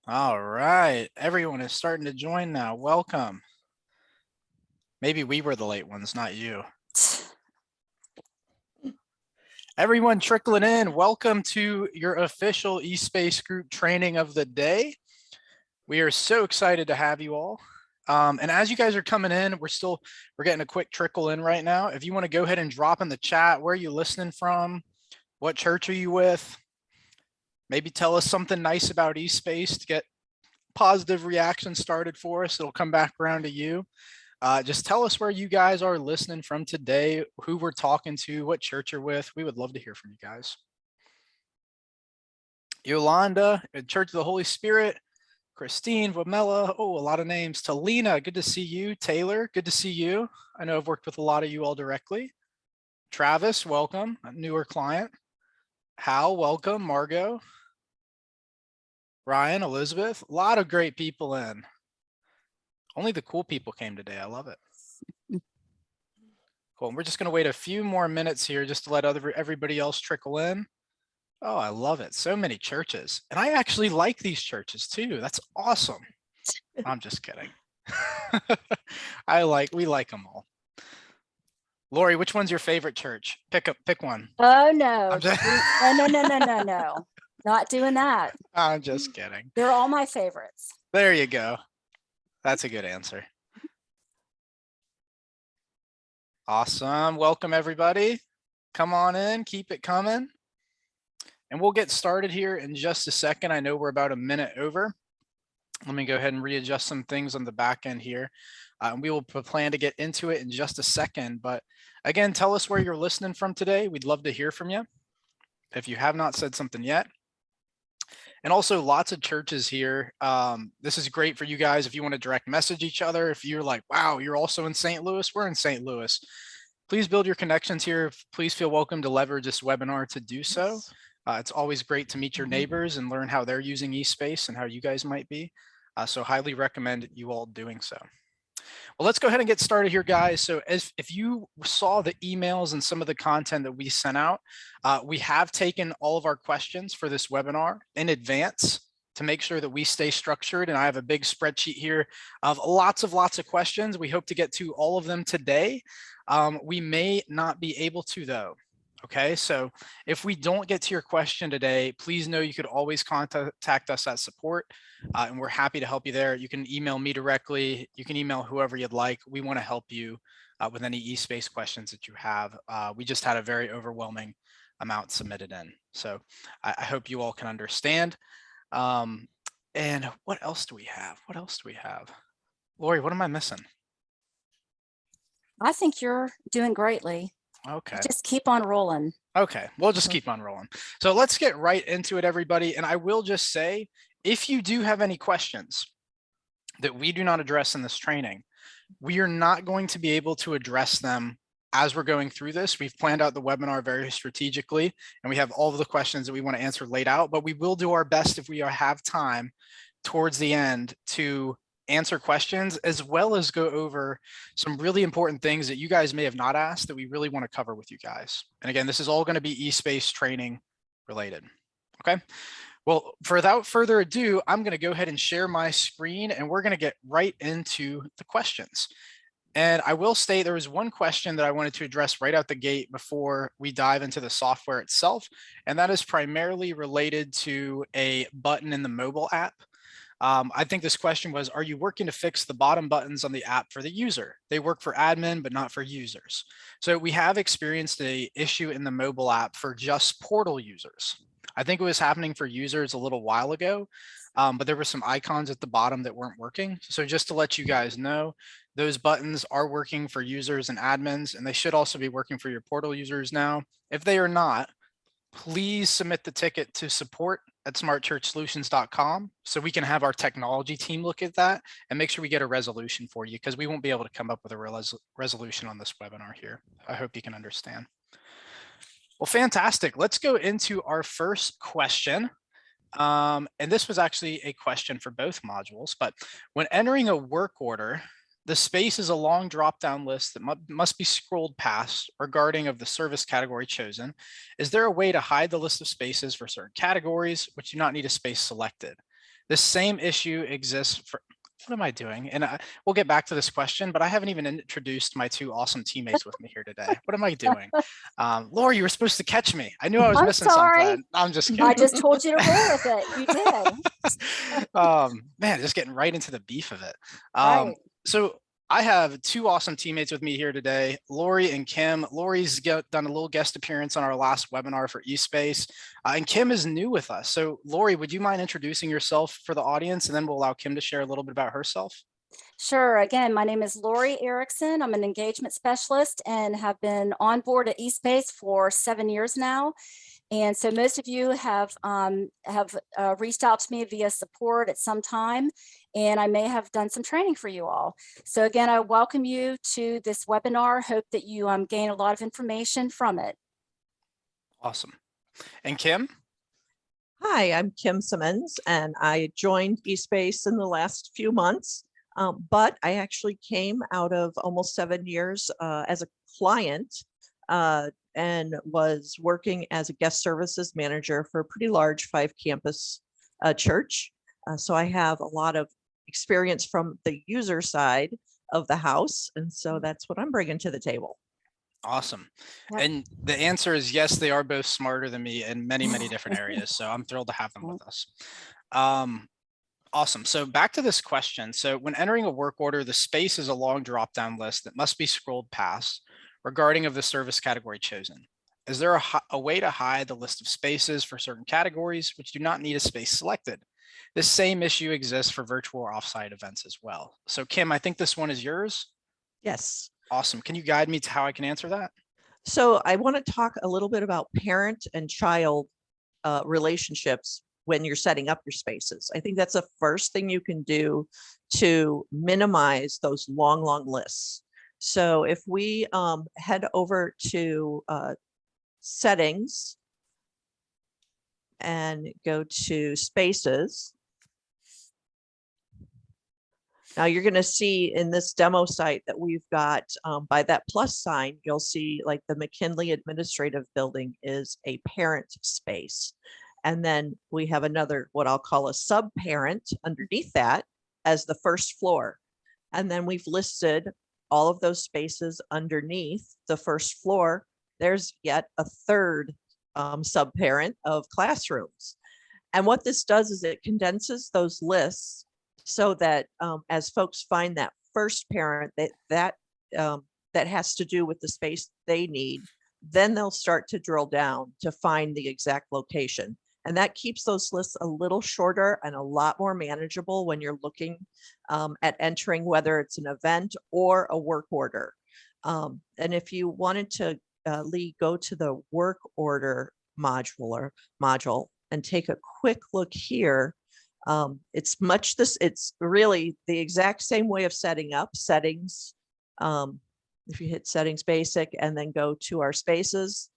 All right, everyone is starting to join now. Welcome. Maybe we were the late ones, not you. Everyone trickling in, welcome to your official eSPACE group training of the day. We are so excited to have you all. And as you guys are coming in, we're getting a quick trickle in right now. If you want to go ahead and drop in the chat, where are you listening from? What church are you with? Maybe tell us something nice about eSPACE to get positive reaction started for us. It'll come back around to you. Just tell us where you guys are listening from today, who we're talking to, what church you're with. We would love to hear from you guys. Yolanda, Church of the Holy Spirit. Christine, Wamela, oh, a lot of names. Talina, good to see you. Taylor, good to see you. I know I've worked with a lot of you all directly. Travis, welcome, a newer client. Hal, welcome. Margot. Ryan, Elizabeth, a lot of great people in. Only the cool people came today. I love it. Cool. And we're just going to wait a few more minutes here just to let everybody else trickle in. Oh, I love it. So many churches. And I actually like these churches too. That's awesome. I'm just kidding. We like them all. Lori, which one's your favorite church? Pick one. Oh, no. No. Not doing that. I'm just kidding. They're all my favorites. There you go. That's a good answer. Awesome. Welcome, everybody. Come on in. Keep it coming. And we'll get started here in just a second. I know we're about a minute over. Let me go ahead and readjust some things on the back end here. We will plan to get into it in just a second. But again, tell us where you're listening from today. We'd love to hear from you if you have not said something yet. And also lots of churches here. This is great for you guys if you want to direct message each other. If you're like, wow, you're also in St. Louis, we're in St. Louis. Please build your connections here. Please feel welcome to leverage this webinar to do so. It's always great to meet your neighbors and learn how they're using eSPACE and how you guys might be. So highly recommend you all doing so. Well, let's go ahead and get started here, guys. So if you saw the emails and some of the content that we sent out, we have taken all of our questions for this webinar in advance to make sure that we stay structured. And I have a big spreadsheet here of lots of questions. We hope to get to all of them today. We may not be able to, though. Okay, so if we don't get to your question today, please know you could always contact us at support, and we're happy to help you there. You can email me directly. You can email whoever you'd like. We want to help you with any eSPACE questions that you have. We just had a very overwhelming amount submitted in. So I hope you all can understand. And what else do we have? Lori, what am I missing? I think you're doing greatly. Okay. Just keep on rolling. Okay, we'll just keep on rolling. So let's get right into it, everybody. And I will just say, if you do have any questions that we do not address in this training, we are not going to be able to address them as we're going through this. We've planned out the webinar very strategically, and we have all of the questions that we want to answer laid out, but we will do our best if we have time towards the end to answer questions, as well as go over some really important things that you guys may have not asked that we really want to cover with you guys. And again, this is all going to be eSPACE training related. Okay. Well, without further ado, I'm going to go ahead and share my screen, and we're going to get right into the questions. And I will state there was one question that I wanted to address right out the gate before we dive into the software itself. And that is primarily related to a button in the mobile app. I think this question was, are you working to fix the bottom buttons on the app for the user? They work for admin, but not for users. So we have experienced an issue in the mobile app for just portal users. I think it was happening for users a little while ago, but there were some icons at the bottom that weren't working. So just to let you guys know, those buttons are working for users and admins, and they should also be working for your portal users now. If they are not, please submit the ticket to support@smartchurchsolutions.com so we can have our technology team look at that and make sure we get a resolution for you, because we won't be able to come up with a resolution on this webinar here. I hope you can understand. Well, fantastic. Let's go into our first question. And this was actually a question for both modules, but when entering a work order, the space is a long drop-down list that must be scrolled past regarding of the service category chosen. Is there a way to hide the list of spaces for certain categories which do not need a space selected? The same issue exists for, what am I doing? And we'll get back to this question, but I haven't even introduced my two awesome teammates with me here today. What am I doing? Lori, you were supposed to catch me. I knew I was I'm missing sorry. something. I'm just kidding. I just told you to roll with it. You did. Man, just getting right into the beef of it. Right. So I have two awesome teammates with me here today, Lori and Kim. Lori's done a little guest appearance on our last webinar for eSPACE, and Kim is new with us. So Lori, would you mind introducing yourself for the audience, and then we'll allow Kim to share a little bit about herself? Sure. Again, my name is Lori Erickson. I'm an engagement specialist and have been on board at eSPACE for 7 years now. And so most of you have reached out to me via support at some time, and I may have done some training for you all. So again, I welcome you to this webinar. Hope that you gain a lot of information from it. Awesome. And Kim? Hi, I'm Kim Simmons, and I joined eSPACE in the last few months, but I actually came out of almost 7 years as a client and was working as a guest services manager for a pretty large 5-campus church. So I have a lot of experience from the user side of the house, and so that's what I'm bringing to the table. Awesome. Yep. And the answer is yes, they are both smarter than me in many, many different areas. So I'm thrilled to have them with us. Awesome. So back to this question. So when entering a work order, the space is a long drop-down list that must be scrolled past regarding of the service category chosen. Is there a way to hide the list of spaces for certain categories which do not need a space selected? This same issue exists for virtual or offsite events as well. So Kim, I think this one is yours. Yes. Awesome. Can you guide me to how I can answer that? So I want to talk a little bit about parent and child relationships when you're setting up your spaces. I think that's the first thing you can do to minimize those long lists. So if we head over to settings and go to spaces. Now you're going to see in this demo site that we've got by that plus sign, you'll see like the McKinley Administrative Building is a parent space. And then we have another, what I'll call a sub-parent underneath that as the first floor. And then we've listed all of those spaces underneath the first floor. There's yet a third sub-parent of classrooms. And what this does is it condenses those lists so that as folks find that first parent that has to do with the space they need, then they'll start to drill down to find the exact location. And that keeps those lists a little shorter and a lot more manageable when you're looking at entering, whether it's an event or a work order. And if you wanted to, Lee, go to the work order module and take a quick look here. It's really the exact same way of setting up settings. If you hit settings basic and then go to our spaces.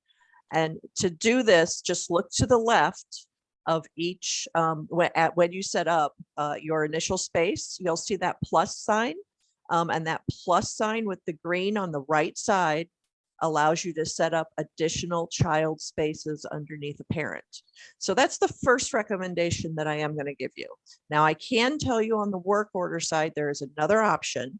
And to do this, just look to the left of each, when you set up your initial space, you'll see that plus sign. And that plus sign with the green on the right side allows you to set up additional child spaces underneath a parent. So that's the first recommendation that I am going to give you. Now, I can tell you on the work order side, there is another option,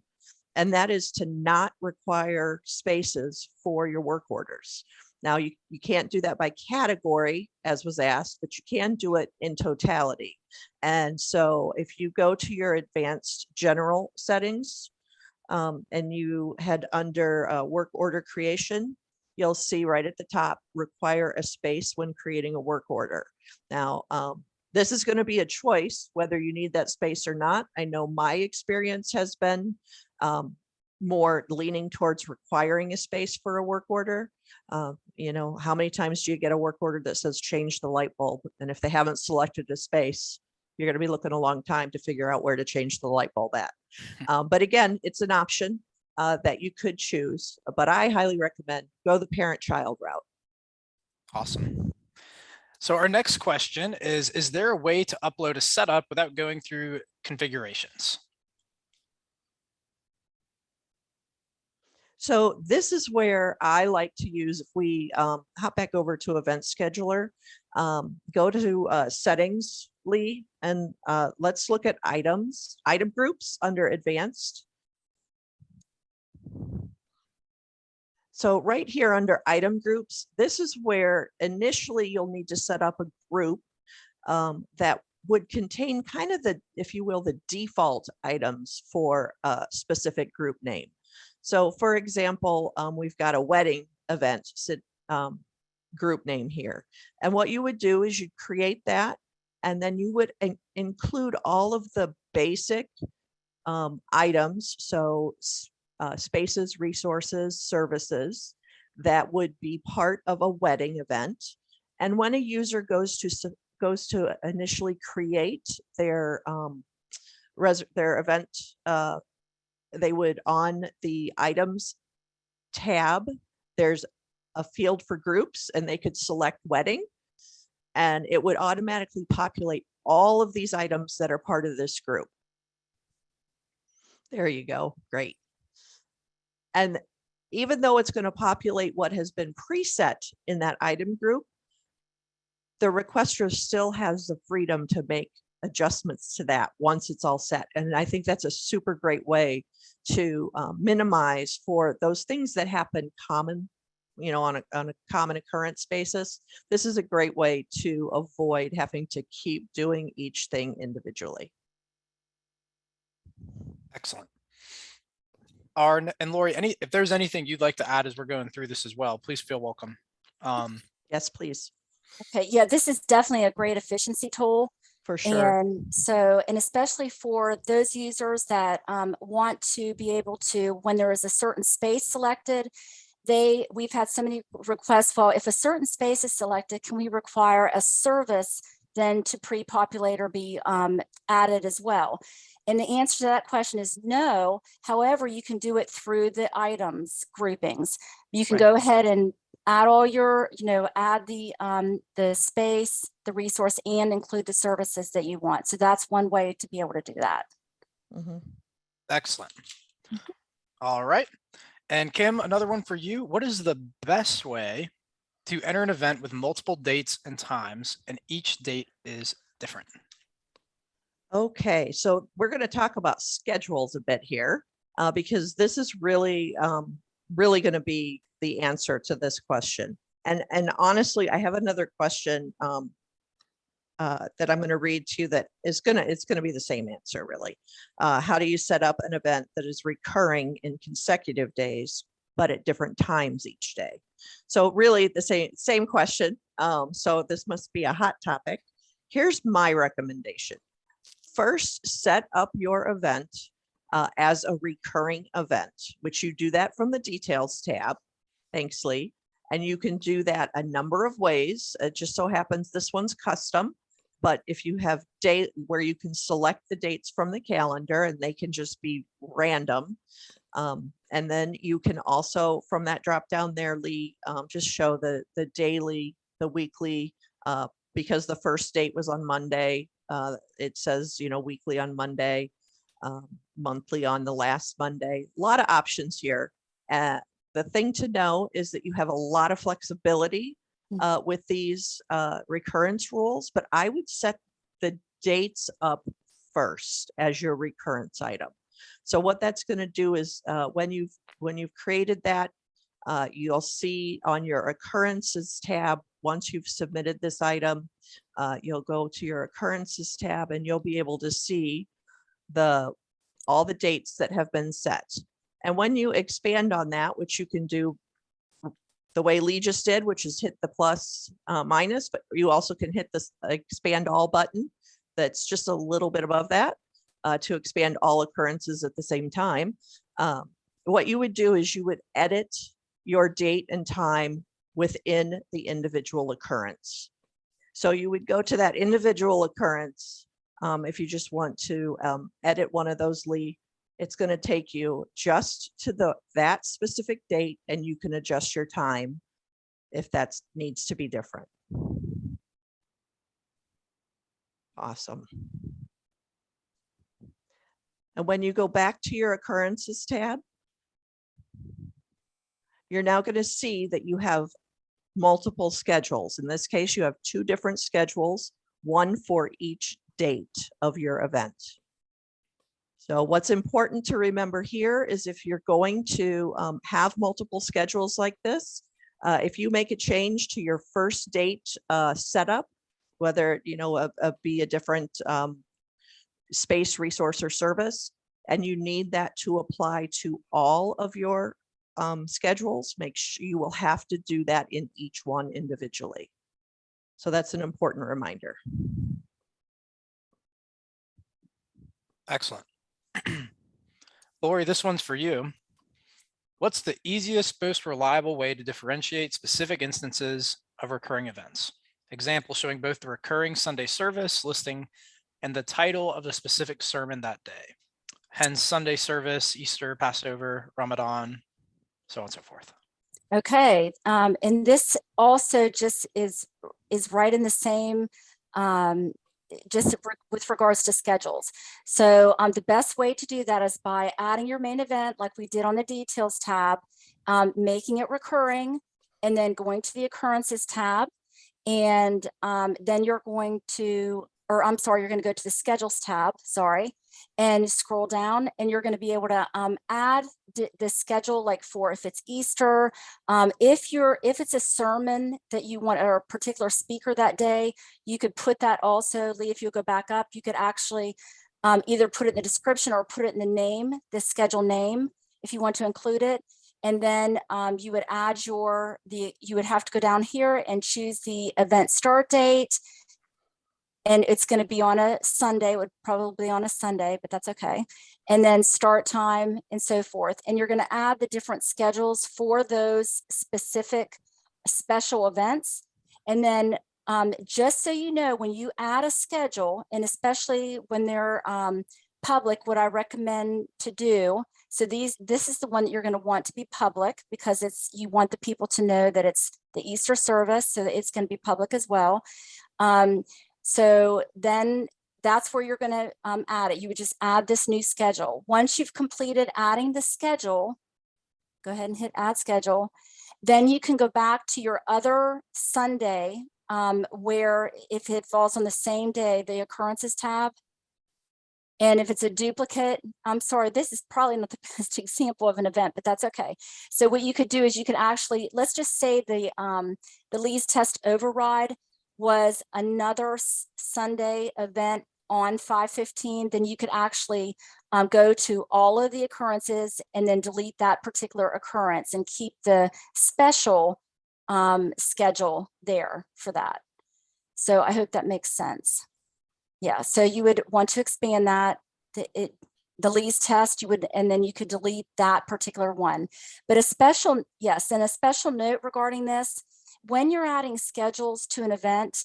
and that is to not require spaces for your work orders. Now, you can't do that by category, as was asked, but you can do it in totality. And so if you go to your advanced general settings, and you head under work order creation, you'll see right at the top, require a space when creating a work order. Now, this is going to be a choice whether you need that space or not. I know my experience has been more leaning towards requiring a space for a work order. You know, how many times do you get a work order that says change the light bulb? And if they haven't selected a space, you're going to be looking a long time to figure out where to change the light bulb at. But again, it's an option that you could choose, but I highly recommend go the parent-child route. Awesome. So our next question is there a way to upload a setup without going through configurations? So this is where I like to use, if we hop back over to Event Scheduler, go to Settings, Lee, and let's look at item groups under Advanced. So right here under item groups, this is where initially you'll need to set up a group that would contain kind of the, if you will, the default items for a specific group name. So for example, we've got a wedding event group name here. And what you would do is you'd create that, and then you would include all of the basic items. So spaces, resources, services that would be part of a wedding event. And when a user goes to initially create their event, they would, on the items tab, there's a field for groups, and they could select wedding, and it would automatically populate all of these items that are part of this group. There you go. Great. And even though it's going to populate what has been preset in that item group, the requester still has the freedom to make adjustments to that once it's all set. And I think that's a super great way to minimize for those things that happen common, you know, on a common occurrence basis. This is a great way to avoid having to keep doing each thing individually. Excellent. And Lori, if there's anything you'd like to add as we're going through this as well, please feel welcome. Yes, please. Okay, yeah, this is definitely a great efficiency tool. For sure. And so, and especially for those users that want to be able to, when there is a certain space selected, we've had so many requests for, if a certain space is selected, can we require a service then to pre-populate or be added as well? And the answer to that question is no. However, you can do it through the items groupings. You can go ahead and add all your, add the space, the resource, and include the services that you want. So that's one way to be able to do that. Mm-hmm. Excellent. All right. And Kim, another one for you. What is the best way to enter an event with multiple dates and times, and each date is different? Okay, so we're going to talk about schedules a bit here, because this is really going to be the answer to this question. And honestly, I have another question that I'm going to read to you that is it's going to be the same answer, really. How do you set up an event that is recurring in consecutive days, but at different times each day? So really the same question. So this must be a hot topic. Here's my recommendation. First, set up your event as a recurring event, which you do that from the Details tab. Thanks, Lee. And you can do that a number of ways. It just so happens this one's custom, but if you have date where you can select the dates from the calendar and they can just be random. And then you can also, from that drop down there, Lee, just show the daily, the weekly, because the first date was on Monday. It says, weekly on Monday, monthly on the last Monday. A lot of options here. The thing to know is that you have a lot of flexibility with these recurrence rules, but I would set the dates up first as your recurrence item. So what that's going to do is when you've created that, you'll see on your occurrences tab, once you've submitted this item, you'll go to your occurrences tab and you'll be able to see all the dates that have been set. And when you expand on that, which you can do the way Lee just did, which is hit the plus minus, but you also can hit this expand all button that's just a little bit above that to expand all occurrences at the same time. What you would do is you would edit your date and time within the individual occurrence. So you would go to that individual occurrence. If you just want to edit one of those, Lee, it's going to take you just to that specific date, and you can adjust your time if that needs to be different. Awesome. And when you go back to your occurrences tab, you're now going to see that you have multiple schedules. In this case, you have 2 different schedules, one for each date of your event. So what's important to remember here is if you're going to have multiple schedules like this, if you make a change to your first date setup, whether be a different space, resource, or service, and you need that to apply to all of your schedules, make sure you will have to do that in each one individually. So that's an important reminder. Excellent. Lori, this one's for you. What's the easiest, most reliable way to differentiate specific instances of recurring events? Example showing both the recurring Sunday service listing and the title of the specific sermon that day. Hence Sunday service, Easter, Passover, Ramadan, so on and so forth. Okay, and this also just is right in the same, with regards to schedules. So the best way to do that is by adding your main event like we did on the details tab, making it recurring, and then going to the occurrences tab. And then you're going to, you're going to go to the schedules tab, and scroll down, and you're going to be able to add the schedule, like for if it's Easter, if it's a sermon that you want or a particular speaker that day, you could put that also. Lee, if you'll go back up, you could actually either put it in the description or put it in the name, the schedule name, if you want to include it. And then you would add you would have to go down here and choose the event start date. And it's going to be on a Sunday, it would probably be on a Sunday, but that's okay. And then start time and so forth. And you're going to add the different schedules for those specific special events. And then just so you know, when you add a schedule, and especially when they're public, what I recommend to do, so this is the one that you're going to want to be public, because you want the people to know that it's the Easter service, so that it's going to be public as well. So then that's where you're going to add it. You would just add this new schedule. Once you've completed adding the schedule, go ahead and hit add schedule. Then you can go back to your other Sunday, where if it falls on the same day, the occurrences tab. And if it's a duplicate, I'm sorry, this is probably not the best example of an event, but that's okay. So what you could do is you could actually, let's just say the Lee's test override was another Sunday event on 5/15, then you could actually go to all of the occurrences and then delete that particular occurrence and keep the special schedule there for that. So I hope that makes sense. Yeah, so you would want to expand that, the Lee's test, and then you could delete that particular one. But a special note regarding this, when you're adding schedules to an event,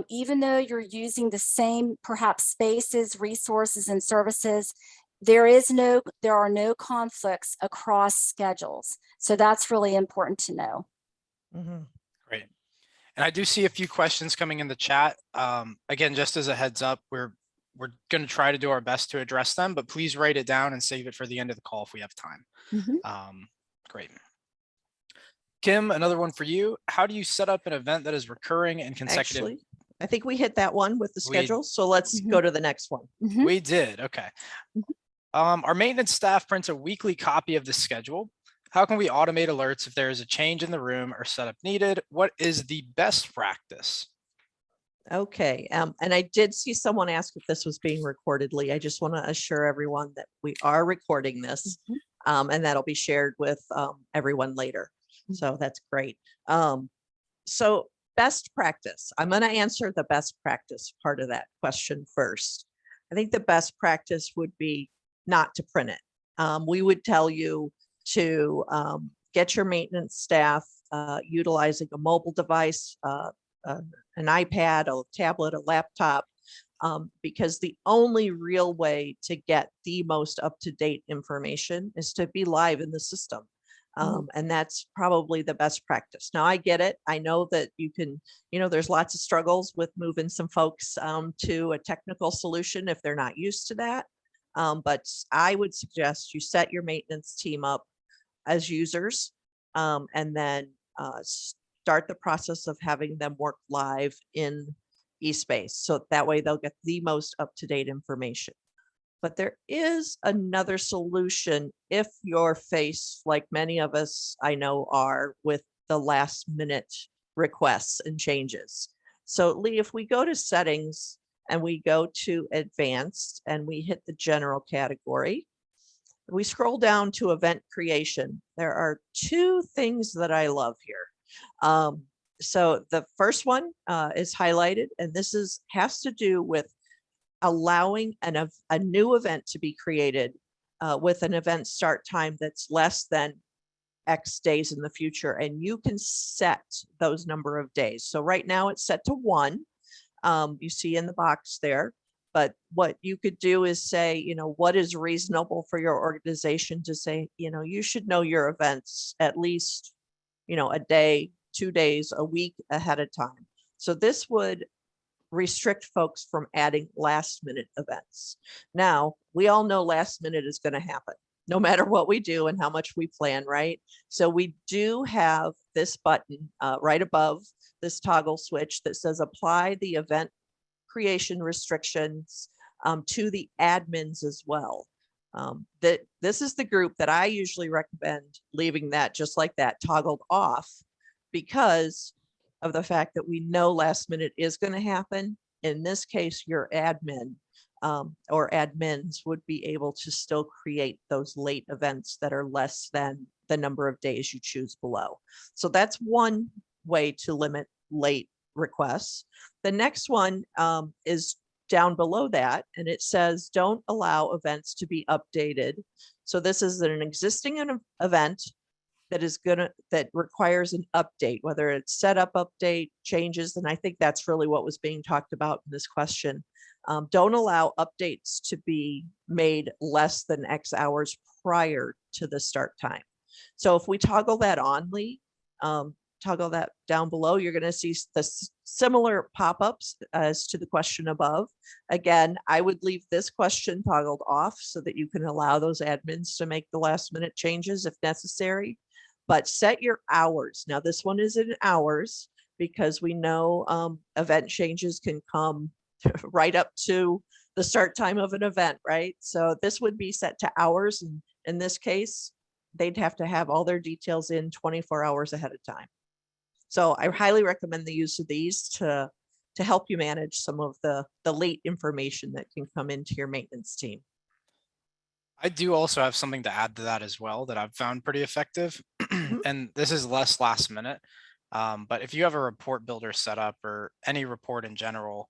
even though you're using the same perhaps spaces, resources, and services, there are no conflicts across schedules. So that's really important to know. Mm-hmm. Great. And I do see a few questions coming in the chat. Again, just as a heads up, we're going to try to do our best to address them, but please write it down and save it for the end of the call if we have time. Mm-hmm. Great. Kim, another one for you. How do you set up an event that is recurring and consecutive? Actually, I think we hit that one with the schedule. So let's go to the next one. We did. Okay. Our maintenance staff prints a weekly copy of the schedule. How can we automate alerts if there is a change in the room or setup needed? What is the best practice? Okay. And I did see someone ask if this was being recorded, Lee. I just want to assure everyone that we are recording this, and that'll be shared with everyone later. So that's great. So best practice. I'm going to answer the best practice part of that question first. I think the best practice would be not to print it. We would tell you to get your maintenance staff utilizing a mobile device, an iPad, a tablet, a laptop, because the only real way to get the most up-to-date information is to be live in the system. And that's probably the best practice. Now I get it. I know that you can, there's lots of struggles with moving some folks to a technical solution if they're not used to that. But I would suggest you set your maintenance team up as users and then start the process of having them work live in eSPACE. So that way they'll get the most up-to-date information. But there is another solution if you're faced, like many of us I know are, with the last minute requests and changes. So Lee, if we go to settings and we go to advanced and we hit the general category, we scroll down to event creation. There are two things that I love here. So the first one is highlighted, and this has to do with allowing a new event to be created with an event start time that's less than X days in the future. And you can set those number of days. So right now it's set to 1. You see in the box there. But what you could do is say, you know, what is reasonable for your organization to say, you know, you should know your events at least, you know, a day, 2 days, a week ahead of time. So this would restrict folks from adding last minute events. Now, we all know last minute is going to happen no matter what we do and how much we plan, right? So we do have this button right above this toggle switch that says apply the event creation restrictions to the admins as well. This is the group that I usually recommend leaving that just like that toggled off, because of the fact that we know last minute is going to happen. In this case, your admin or admins would be able to still create those late events that are less than the number of days you choose below. So that's one way to limit late requests. The next one is down below that, and it says don't allow events to be updated. So this is an existing event that requires an update, whether it's setup update, changes, and I think that's really what was being talked about in this question. Don't allow updates to be made less than X hours prior to the start time. So if we toggle that on, Lee, toggle that down below, you're going to see the similar pop-ups as to the question above. Again, I would leave this question toggled off so that you can allow those admins to make the last minute changes if necessary, but set your hours. Now this one is in hours because we know event changes can come right up to the start time of an event, right? So this would be set to hours. And in this case, they'd have to have all their details in 24 hours ahead of time. So I highly recommend the use of these to help you manage some of the late information that can come into your maintenance team. I do also have something to add to that as well that I've found pretty effective. And this is less last minute. But if you have a report builder set up or any report in general,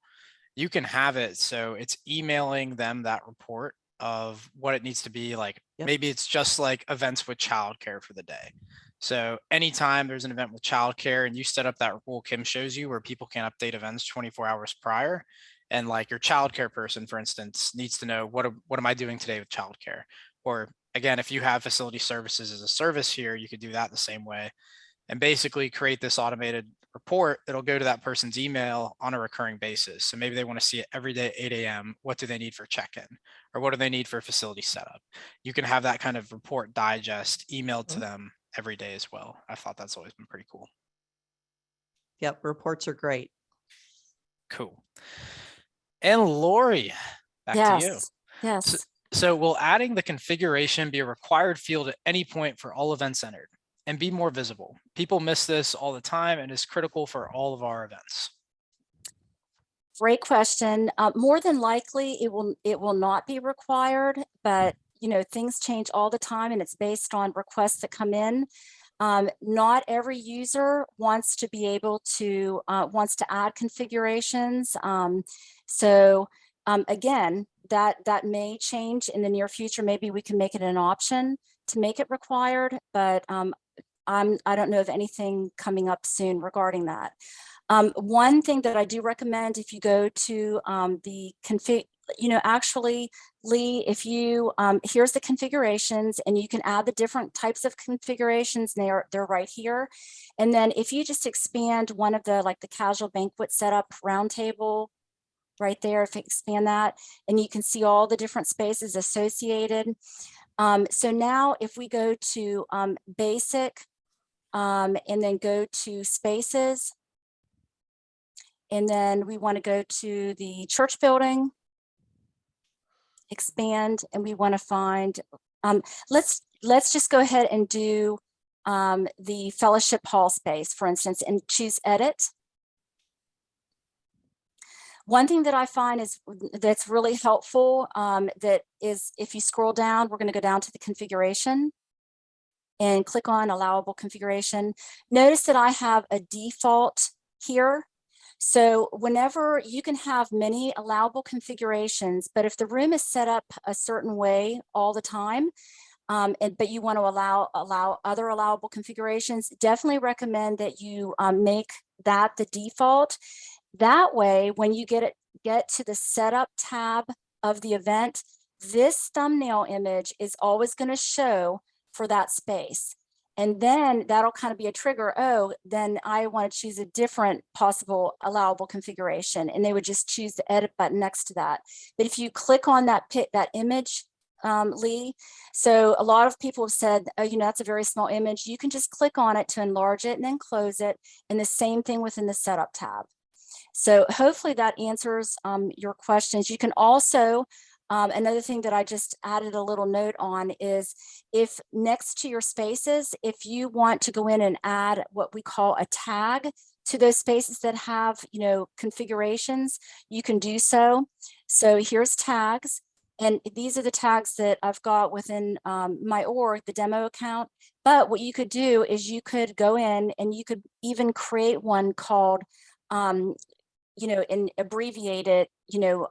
you can have it so it's emailing them that report of what it needs to be. Like maybe it's just like events with childcare for the day. So anytime there's an event with childcare and you set up that rule Kim shows you where people can update events 24 hours prior, and like your childcare person, for instance, needs to know what am I doing today with childcare? Or again, if you have facility services as a service here, you could do that the same way and basically create this automated report that'll go to that person's email on a recurring basis. So maybe they want to see it every day at 8 a.m. What do they need for check-in? Or what do they need for facility setup? You can have that kind of report digest emailed to them every day as well. I thought that's always been pretty cool. Yep, reports are great. Cool. And Lori, back to you. Yes. So will adding the configuration be a required field at any point for all events entered and be more visible? People miss this all the time and is critical for all of our events. Great question. More than likely, it will not be required, but you know, things change all the time and it's based on requests that come in. Not every user wants to be able to, wants to add configurations. Again, that may change in the near future. Maybe we can make it an option to make it required, but I don't know of anything coming up soon regarding that. One thing that I do recommend, if you go to the config, you know, actually, Lee, if you, here's the configurations and you can add the different types of configurations. They're right here. And then if you just expand one of the, like the casual banquet setup roundtable right there, if you expand that, and you can see all the different spaces associated. So now if we go to basic and then go to spaces. And then we want to go to the church building, expand, and we want to find, let's just go ahead and do the fellowship hall space, for instance, and choose edit. One thing that I find is that's really helpful, that is, if you scroll down, we're going to go down to the configuration and click on allowable configuration. Notice that I have a default here. So whenever you can have many allowable configurations, but if the room is set up a certain way all the time, but you want to allow other allowable configurations, definitely recommend that you make that the default. That way, when you get to the setup tab of the event, this thumbnail image is always going to show for that space. And then that'll kind of be a trigger. Oh, then I want to choose a different possible allowable configuration. And they would just choose the edit button next to that. But if you click on that image, Lee, so a lot of people have said, oh, you know, that's a very small image. You can just click on it to enlarge it and then close it. And the same thing within the setup tab. So hopefully that answers your questions. You can also, another thing that I just added a little note on is, if next to your spaces, if you want to go in and add what we call a tag to those spaces that have, you know, configurations, you can do so. So here's tags. And these are the tags that I've got within my org, the demo account. But what you could do is you could go in and you could even create one called, you know, and abbreviate it, you know,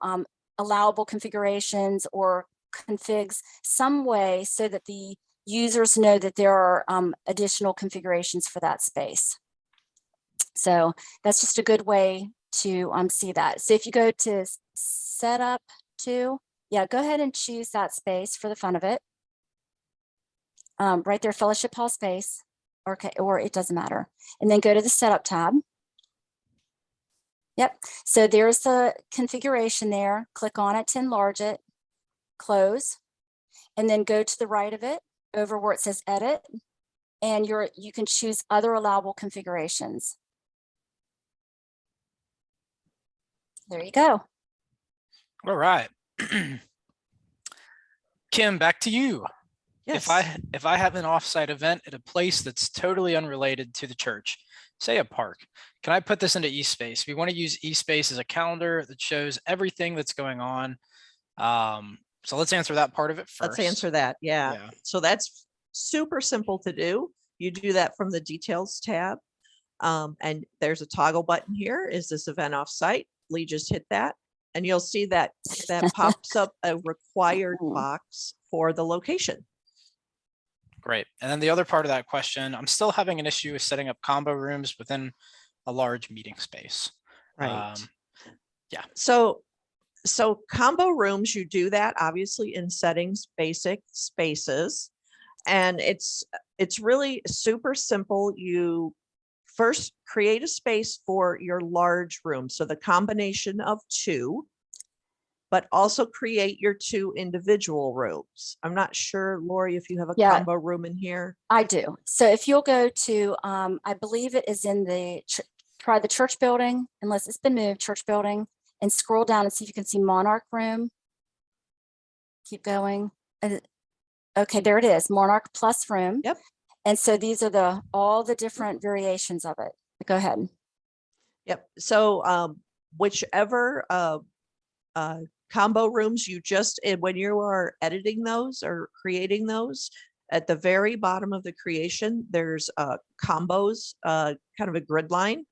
allowable configurations or configs some way so that the users know that there are additional configurations for that space. So that's just a good way to see that. So if you go to setup to, yeah, go ahead and choose that space for the fun of it. Right there, fellowship hall space, okay, or it doesn't matter. And then go to the setup tab. Yep, so there's the configuration there. Click on it to enlarge it, close, and then go to the right of it over where it says edit, and you can choose other allowable configurations. There you go. All right. Kim, back to you. Yes. If I have an offsite event at a place that's totally unrelated to the church, say a park, can I put this into eSpace? We want to use eSpace as a calendar that shows everything that's going on. So let's answer that part of it first. Let's answer that. Yeah. So that's super simple to do. You do that from the details tab. And there's a toggle button here. Is this event offsite? Lee just hit that. And you'll see that pops up a required box for the location. Great. And then the other part of that question, I'm still having an issue with setting up combo rooms within a large meeting space. Right. Yeah. So combo rooms, you do that obviously in settings, basic spaces. And it's really super simple. You first create a space for your large room. So the combination of two, but also create your two individual rooms. I'm not sure, Lori, if you have a combo room in here. I do. So if you'll go to, I believe it is in the, try the church building, unless it's been moved, church building, and scroll down and see if you can see Monarch room. Keep going. Okay, there it is, Monarch plus room. Yep. And so these are all the different variations of it. Go ahead. Yep. So whichever combo rooms you just, when you are editing those or creating those, at the very bottom of the creation, there's combos, kind of a grid line.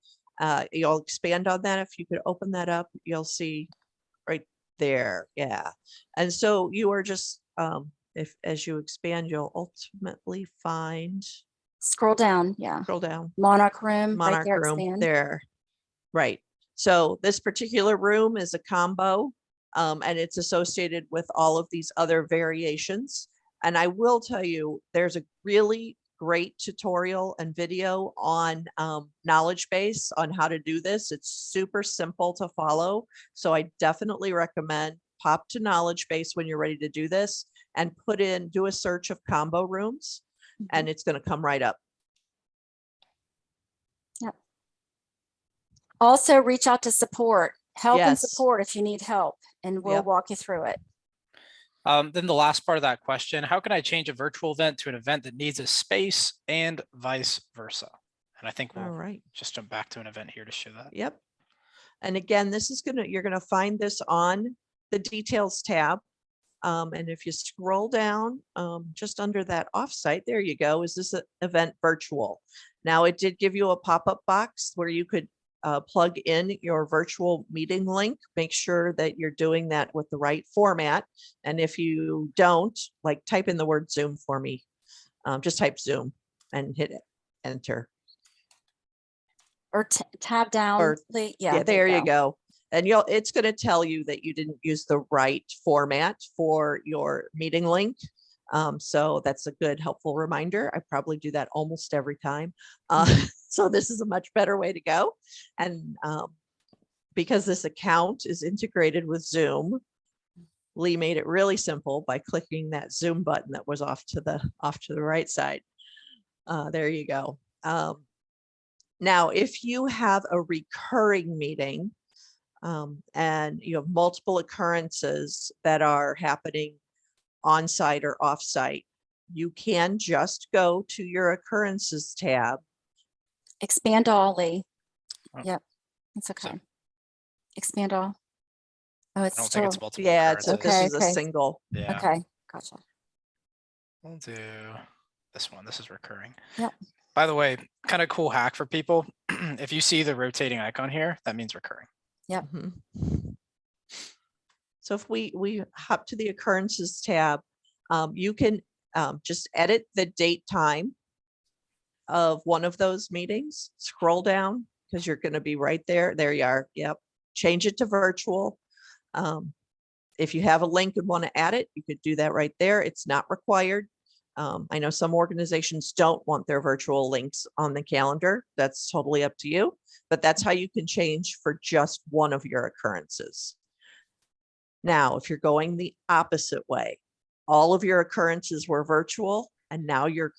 You'll expand on that. If you could open that up, you'll see right there. Yeah. And so you are just, as you expand, you'll ultimately find. Scroll down. Yeah. Scroll down. Monarch room. Monarch right there, room expand. there. Right. So this particular room is a combo, and it's associated with all of these other variations. And I will tell you, there's a really great tutorial and video on knowledge base on how to do this. It's super simple to follow. So I definitely recommend pop to knowledge base when you're ready to do this and do a search of combo rooms, and it's going to come right up. Also, reach out to support, help and Yes. support if you need help, and we'll Yep. walk you through it. Then the last part of that question, how can I change a virtual event to an event that needs a space and vice versa? And I think All we'll right. just jump back to an event here to show that. Yep. And again, this is you're gonna find this on the details tab. And if you scroll down just under that offsite, there you go. Is this event virtual? Now it did give you a pop-up box where you could plug in your virtual meeting link. Make sure that you're doing that with the right format. And if you don't, like, type in the word Zoom for me. Just type Zoom and hit enter. Or tab down. Or, yeah, there you go. And it's going to tell you that you didn't use the right format for your meeting link. So that's a good, helpful reminder. I probably do that almost every time. So this is a much better way to go. And because this account is integrated with Zoom, Lee made it really simple by clicking that Zoom button that was off to the right side. There you go. Now, if you have a recurring meeting, and you have multiple occurrences that are happening on site or off site, you can just go to your occurrences tab. Expand all, Lee. Oh. Yep, it's okay. So- Expand all. Oh, I it's don't still, think it's multiple Yeah, it's occurrences. this is Okay. a single. Yeah, okay, gotcha. we'll do this one. This is recurring. Yep. By the way, kind of cool hack for people. If you see the rotating icon here, that means recurring. Mhm. So if we hop to the occurrences tab, you can just edit the date time of one of those meetings. Scroll down because you're going to be right there. There you are. Yep. Change it to virtual. If you have a link and want to add it, you could do that right there. It's not required. I know some organizations don't want their virtual links on the calendar. That's totally up to you, but that's how you can change for just one of your occurrences. Now, if you're going the opposite way, all of your occurrences were virtual, and now you're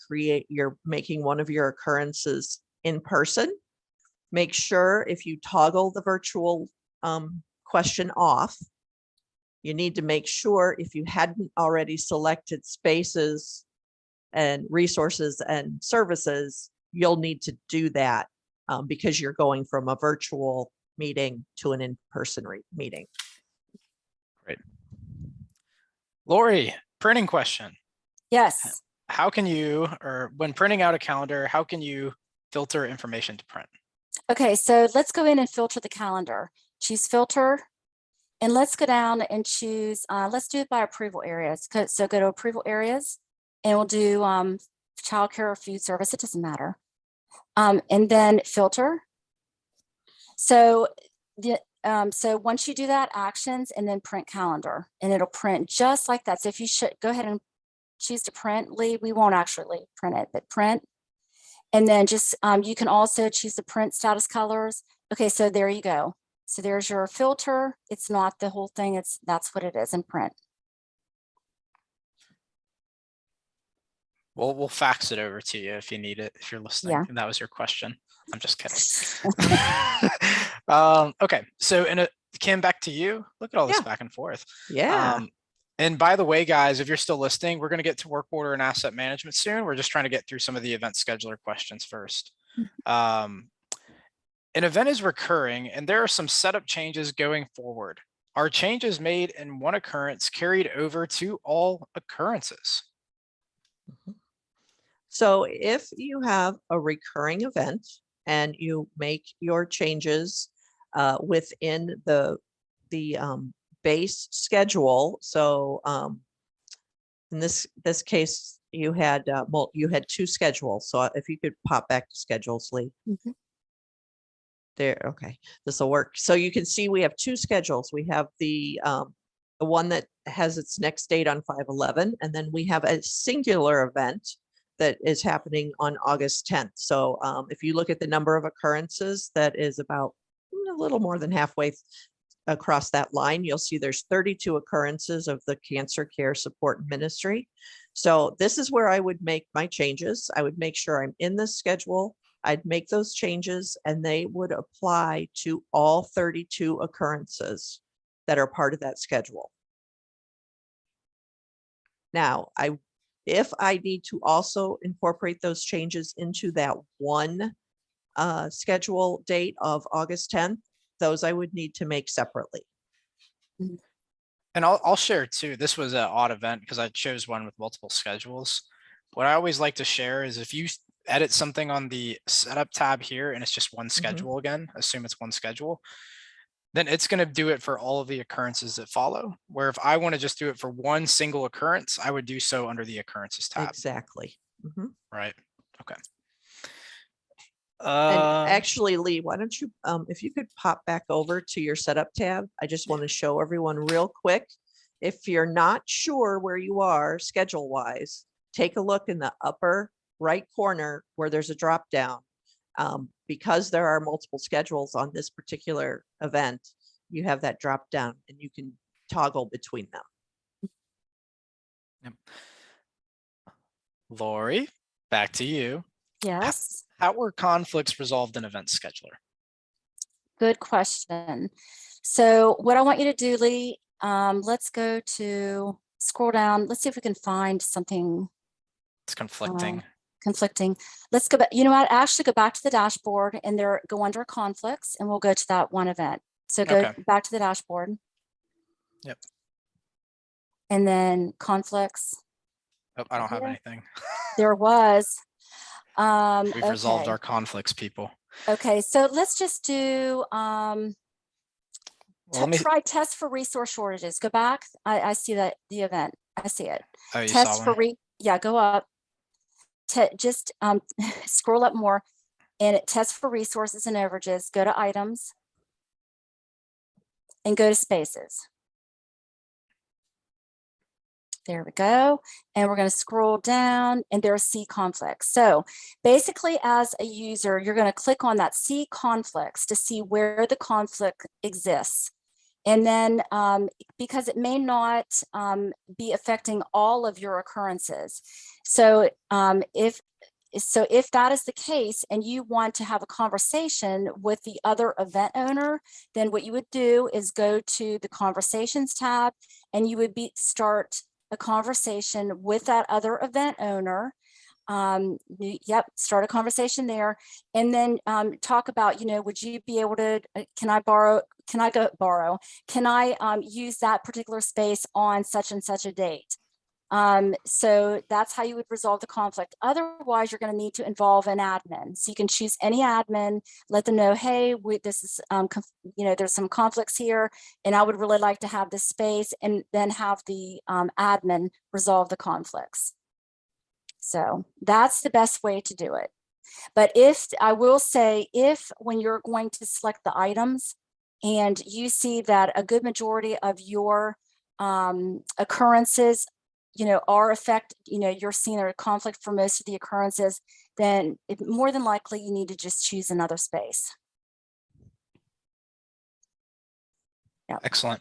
making one of your occurrences in person. Make sure if you toggle the virtual question off, you need to make sure if you hadn't already selected spaces and resources and services, you'll need to do that because you're going from a virtual meeting to an in-person meeting. Great. Lori, printing question. Yes. How can you, or when printing out a calendar, how can you filter information to print? Okay, so let's go in and filter the calendar. Choose filter, and let's go down and choose, let's do it by approval areas. So go to approval areas, and we'll do childcare or food service, it doesn't matter. And then filter. So so once you do that, actions, and then print calendar, and it'll print just like that. So if you should go ahead and choose to print, Lee, we won't actually print it, but print. And then just, you can also choose the print status colors. Okay, so there you go. So there's your filter. It's not the whole thing. That's what it is in print. We'll fax it over to you if you need it, if you're listening. Yeah. And that was your question. I'm just kidding. Okay, so Kim, back to you. Look at all this back and forth. Yeah. And by the way, guys, if you're still listening, we're going to get to work order and asset management soon. We're just trying to get through some of the event scheduler questions first. An event is recurring, and there are some setup changes going forward. Are changes made in one occurrence carried over to all occurrences? So if you have a recurring event and you make your changes within the base schedule, so in this case you had two schedules. So if you could pop back to schedules, Lee. Mm-hmm. There, okay, this will work. So you can see we have two schedules. We have the one that has its next date on 5/11, and then we have a singular event that is happening on August 10th. So if you look at the number of occurrences, that is about a little more than halfway across that line. You'll see there's 32 occurrences of the Cancer Care Support Ministry. So this is where I would make my changes. I would make sure I'm in this schedule I'd make those changes and they would apply to all 32 occurrences that are part of that schedule. Now, if I need to also incorporate those changes into that one schedule date of August 10th, those I would need to make separately. And I'll share too. This was an odd event because I chose one with multiple schedules. What I always like to share is if you edit something on the setup tab here and it's just one schedule again, assume it's one schedule, then it's going to do it for all of the occurrences that follow. Where if I want to just do it for one single occurrence, I would do so under the occurrences tab. Exactly. Right. Okay. And actually, Lee, why don't you, if you could pop back over to your setup tab, I just want to show everyone real quick. If you're not sure where you are schedule wise, take a look in the upper right corner where there's a drop down. Because there are multiple schedules on this particular event, you have that drop down and you can toggle between them. Yep. Lori, back to you. Yes. How were conflicts resolved in Event Scheduler? Good question. So what I want you to do, Lee, let's go to scroll down. Let's see if we can find something. It's conflicting. Conflicting. Let's go back. You know what? Actually go back to the dashboard and there go under conflicts and we'll go to that one event. So go back to the dashboard. Yep. And then conflicts. Oh, I don't have anything. There was. We've resolved our conflicts, people. Okay, so let's just do try test for resource shortages. Go back. I see that the event. I see it. Oh, you Test saw for one? yeah, go up. Just scroll up more and it tests for resources and overages. Go to items and go to spaces. There we go. And we're going to scroll down and there's C conflicts. So basically as a user, you're going to click on that C conflicts to see where the conflict exists. And then because it may not be affecting all of your occurrences. So if that is the case and you want to have a conversation with the other event owner, then what you would do is go to the conversations tab and you would start a conversation with that other event owner. Start a conversation there and then talk about, would you be able to, can I use that particular space on such and such a date? So that's how you would resolve the conflict. Otherwise, you're going to need to involve an admin. So you can choose any admin, let them know, hey, this is, there's some conflicts here, and I would really like to have this space, and then have the admin resolve the conflicts. So that's the best way to do it. But I will say, if when you're going to select the items and you see that a good majority of your occurrences are you're seeing a conflict for most of the occurrences, then more than likely you need to just choose another space. Yeah. Excellent.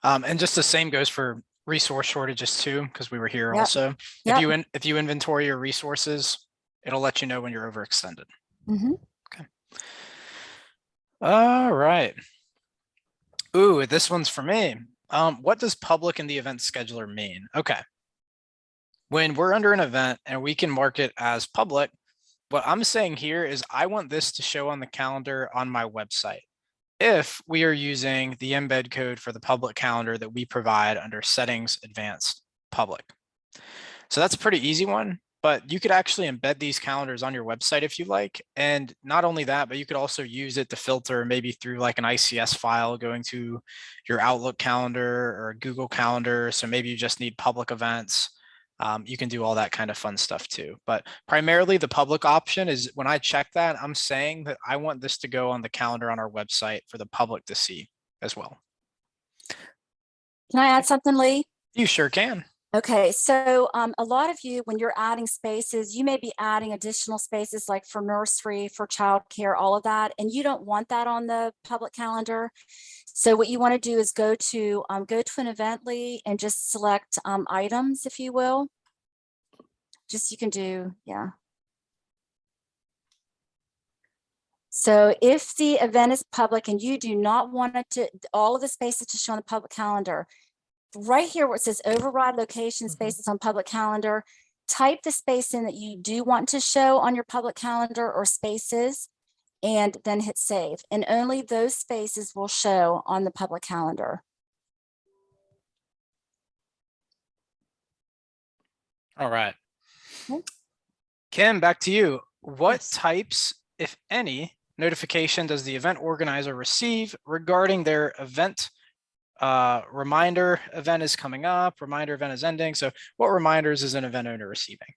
And just the same goes for resource shortages too, because we were here also. If you inventory your resources, it'll let you know when you're overextended. Okay. All right. Ooh, this one's for me. What does public in the event scheduler mean? Okay. When we're under an event and we can mark it as public, what I'm saying here is I want this to show on the calendar on my website. If we are using the embed code for the public calendar that we provide under settings, advanced, public. So that's a pretty easy one, but you could actually embed these calendars on your website if you like. And not only that, but you could also use it to filter maybe through like an ICS file going to your Outlook calendar or a Google calendar. So maybe you just need public events. You can do all that kind of fun stuff too. But primarily the public option is when I check that, I'm saying that I want this to go on the calendar on our website for the public to see as well. Can I add something, Lee? You sure can. Okay, so a lot of you, when you're adding spaces, you may be adding additional spaces like for nursery, for childcare, all of that, and you don't want that on the public calendar. So what you want to do is go to an Evently and just select items, if you will. You can do, yeah. So if the event is public and you do not want it to, all of the spaces to show on the public calendar, right here where it says override location spaces on public calendar, type the space in that you do want to show on your public calendar or spaces, and then hit save. And only those spaces will show on the public calendar. All right. Okay. Kim, back to you. What Yes. types, if any, notification does the event organizer receive regarding their event? Reminder event is coming up, reminder event is ending. So what reminders is an event owner receiving?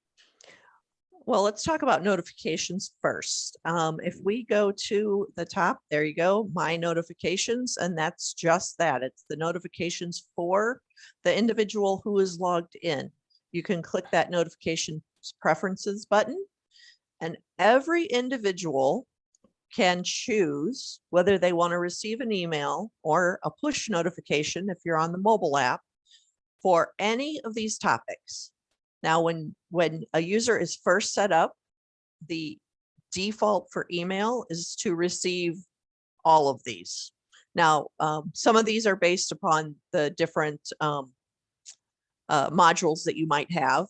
Well, let's talk about notifications first. If we go to the top, there you go, my notifications, and that's just that. It's the notifications for the individual who is logged in. You can click that notification preferences button, and every individual can choose whether they want to receive an email or a push notification if you're on the mobile app for any of these topics. Now, when a user is first set up, the default for email is to receive all of these. Now, some of these are based upon the different modules that you might have,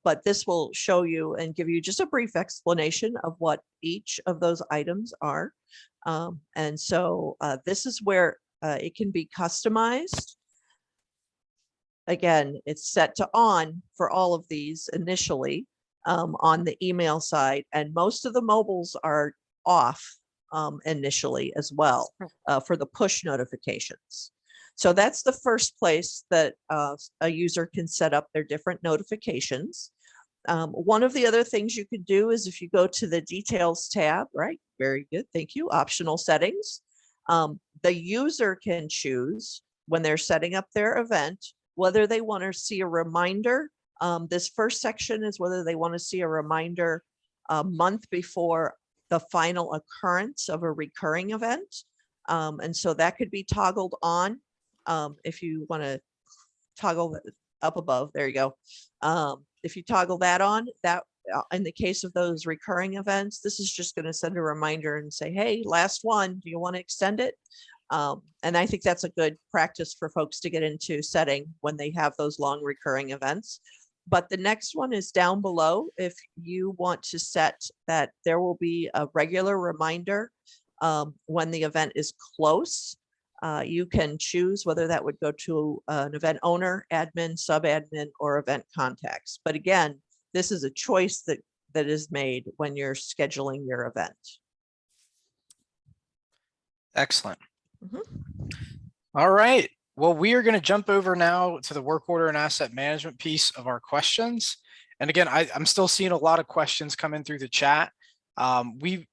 but this will show you and give you just a brief explanation of what each of those items are. And so this is where it can be customized. Again, it's set to on for all of these initially on the email side, and most of the mobiles are off initially as well for the push notifications. So that's the first place that a user can set up their different notifications. One of the other things you could do is if you go to the details tab, right? Very good, thank you. Optional settings. The user can choose when they're setting up their event whether they want to see a reminder. This first section is whether they want to see a reminder a month before the final occurrence of a recurring event. And so that could be toggled on. If you want to toggle up above, there you go. If you toggle that on, that in the case of those recurring events, this is just going to send a reminder and say, hey, last one, do you want to extend it? And I think that's a good practice for folks to get into setting when they have those long recurring events. But the next one is down below. If you want to set that there will be a regular reminder when the event is close, you can choose whether that would go to an event owner, admin, sub-admin, or event contacts. But again, this is a choice that is made when you're scheduling your event. Excellent. All right. Well, we are going to jump over now to the work order and asset management piece of our questions. And again, I'm still seeing a lot of questions come in through the chat.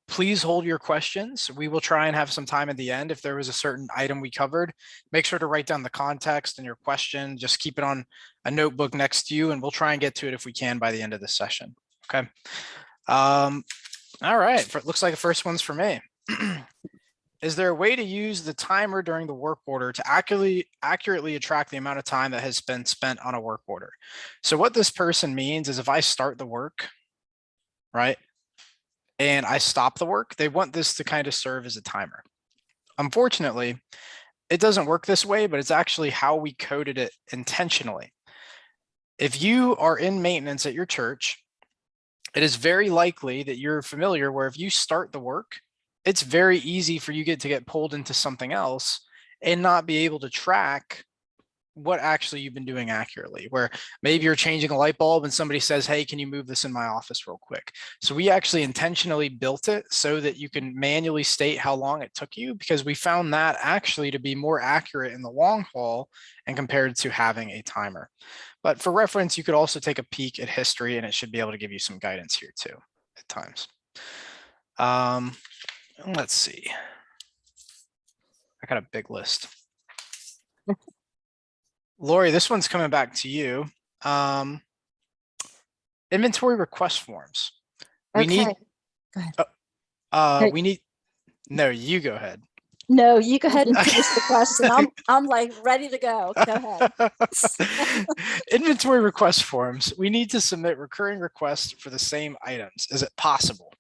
Please hold your questions. We will try and have some time at the end. If there was a certain item we covered, make sure to write down the context and your question. Just keep it on a notebook next to you, and we'll try and get to it if we can by the end of this session. Okay. All right. Looks like the first one's for me. Is there a way to use the timer during the work order to accurately track the amount of time that has been spent on a work order? So what this person means is if I start the work, right, and I stop the work, they want this to kind of serve as a timer. Unfortunately, it doesn't work this way, but it's actually how we coded it intentionally. If you are in maintenance at your church, it is very likely that you're familiar where if you start the work, it's very easy for you to get pulled into something else and not be able to track what actually you've been doing accurately, where maybe you're changing a light bulb and somebody says, hey, can you move this in my office real quick? So we actually intentionally built it so that you can manually state how long it took you, because we found that actually to be more accurate in the long haul and compared to having a timer. But for reference, you could also take a peek at history and it should be able to give you some guidance here too at times. Let's see. I got a big list. Lori, this one's coming back to you. Inventory request forms. We Okay. need, Go ahead. we need, no, you go ahead. No, you go ahead and finish the question. I'm like ready to go. Go ahead. Inventory request forms. We need to submit recurring requests for the same items. Is it possible?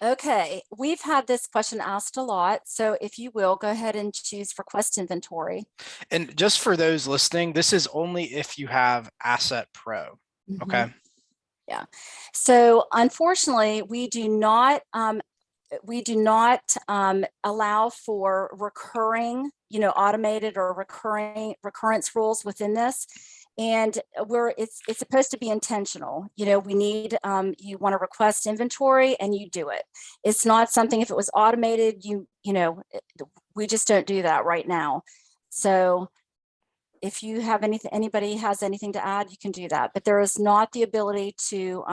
Okay, we've had this question asked a lot. So if you will, go ahead and choose request inventory. And just for those listening, this is only if you have Asset Pro. Mhm. Okay. Yeah. So unfortunately, we do not allow for recurring, automated or recurrence rules within this. And it's supposed to be intentional. We need, you want to request inventory and you do it. It's not something, if it was automated, we just don't do that right now. So if you have anybody has anything to add, you can do that, but there is not the ability to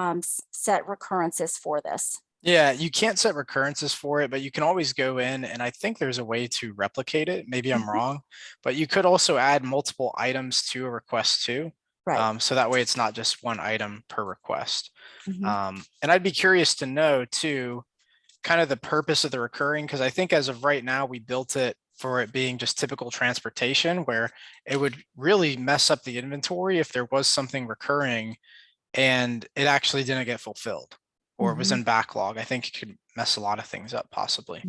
set recurrences for this. Yeah, you can't set recurrences for it, but you can always go in, and I think there's a way to replicate it. Maybe I'm wrong, but you could also add multiple items to a request too. Right. So that way it's not just one item per request. Mhm. And I'd be curious to know too, kind of the purpose of the recurring, because I think as of right now, we built it for it being just typical transportation, where it would really mess up the inventory if there was something recurring and it actually didn't get fulfilled, or it was in backlog. I think it could mess a lot of things up possibly.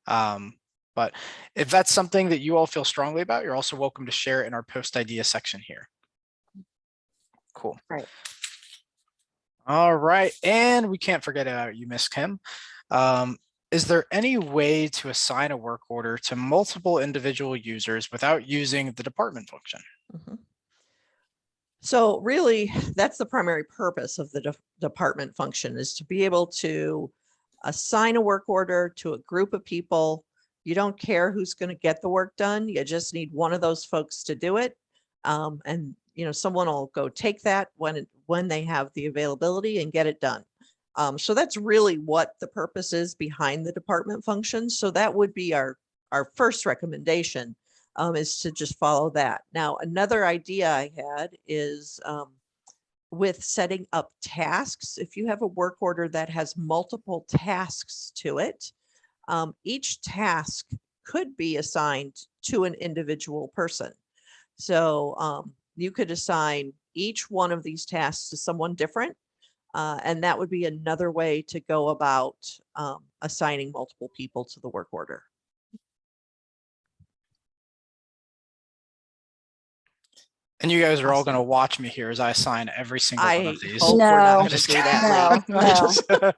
But if that's something that you all feel strongly about, you're also welcome to share it in our post idea section here. Cool. Right. All right. And we can't forget about you, Miss Kim. Is there any way to assign a work order to multiple individual users without using the department function? So really, that's the primary purpose of the department function, is to be able to assign a work order to a group of people. You don't care who's going to get the work done. You just need one of those folks to do it. And someone will go take that when they have the availability and get it done. So that's really what the purpose is behind the department function. So that would be our first recommendation, is to just follow that. Now, another idea I had is with setting up tasks. If you have a work order that has multiple tasks to it, each task could be assigned to an individual person. So you could assign each one of these tasks to someone different. And that would be another way to go about assigning multiple people to the work order. And you guys are all going to watch me here as I assign every single one I of these. hope we're not No. going to do that, Lee.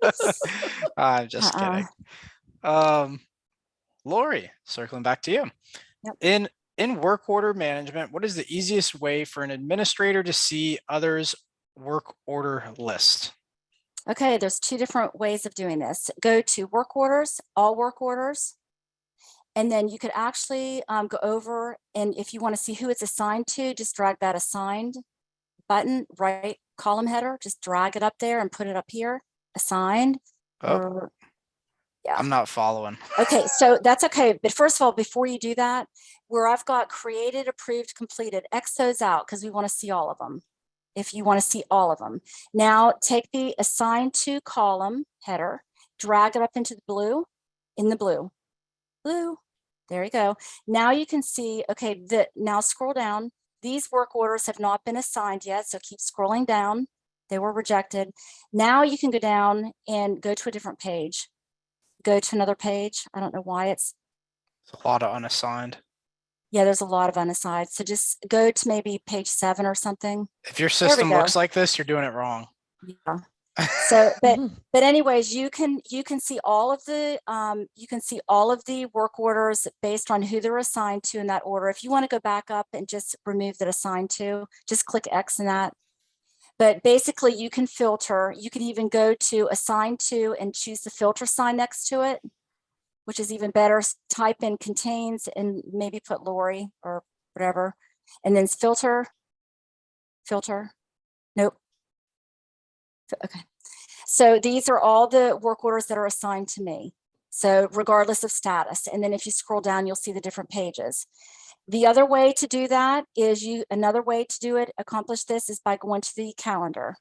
I'm just kidding. Lori, circling back to you. Yep. In work order management, what is the easiest way for an administrator to see others' work order list? Okay, there's two different ways of doing this. Go to work orders, all work orders, and then you could actually go over, and if you want to see who it's assigned to, just drag that assigned button, right column header, just drag it up there and put it up here, assigned. Oh, yeah. I'm not following. Okay, so that's okay. But first of all, before you do that, where I've got created, approved, completed, X those out because we want to see all of them. If you want to see all of them. Now take the assigned to column header, drag it up into the blue, blue. There you go. Now you can see, okay, now scroll down. These work orders have not been assigned yet, so keep scrolling down. They were rejected. Now you can go down and go to a different page. Go to another page. I don't know why it's a lot of unassigned. Yeah, there's a lot of unassigned. So just go to maybe page 7 or something. If your system looks like this, you're doing it wrong. Yeah. So, but anyways, you can see all of the work orders based on who they're assigned to in that order. If you want to go back up and just remove that assigned to, just click X in that. But basically you can filter. You can even go to assigned to and choose the filter sign next to it, which is even better. Type in contains and maybe put Lori or whatever, and then filter. Nope. Okay. So these are all the work orders that are assigned to me. So regardless of status. And then if you scroll down, you'll see the different pages. The other way to do that is another way to do it, accomplish this, is by going to the calendar.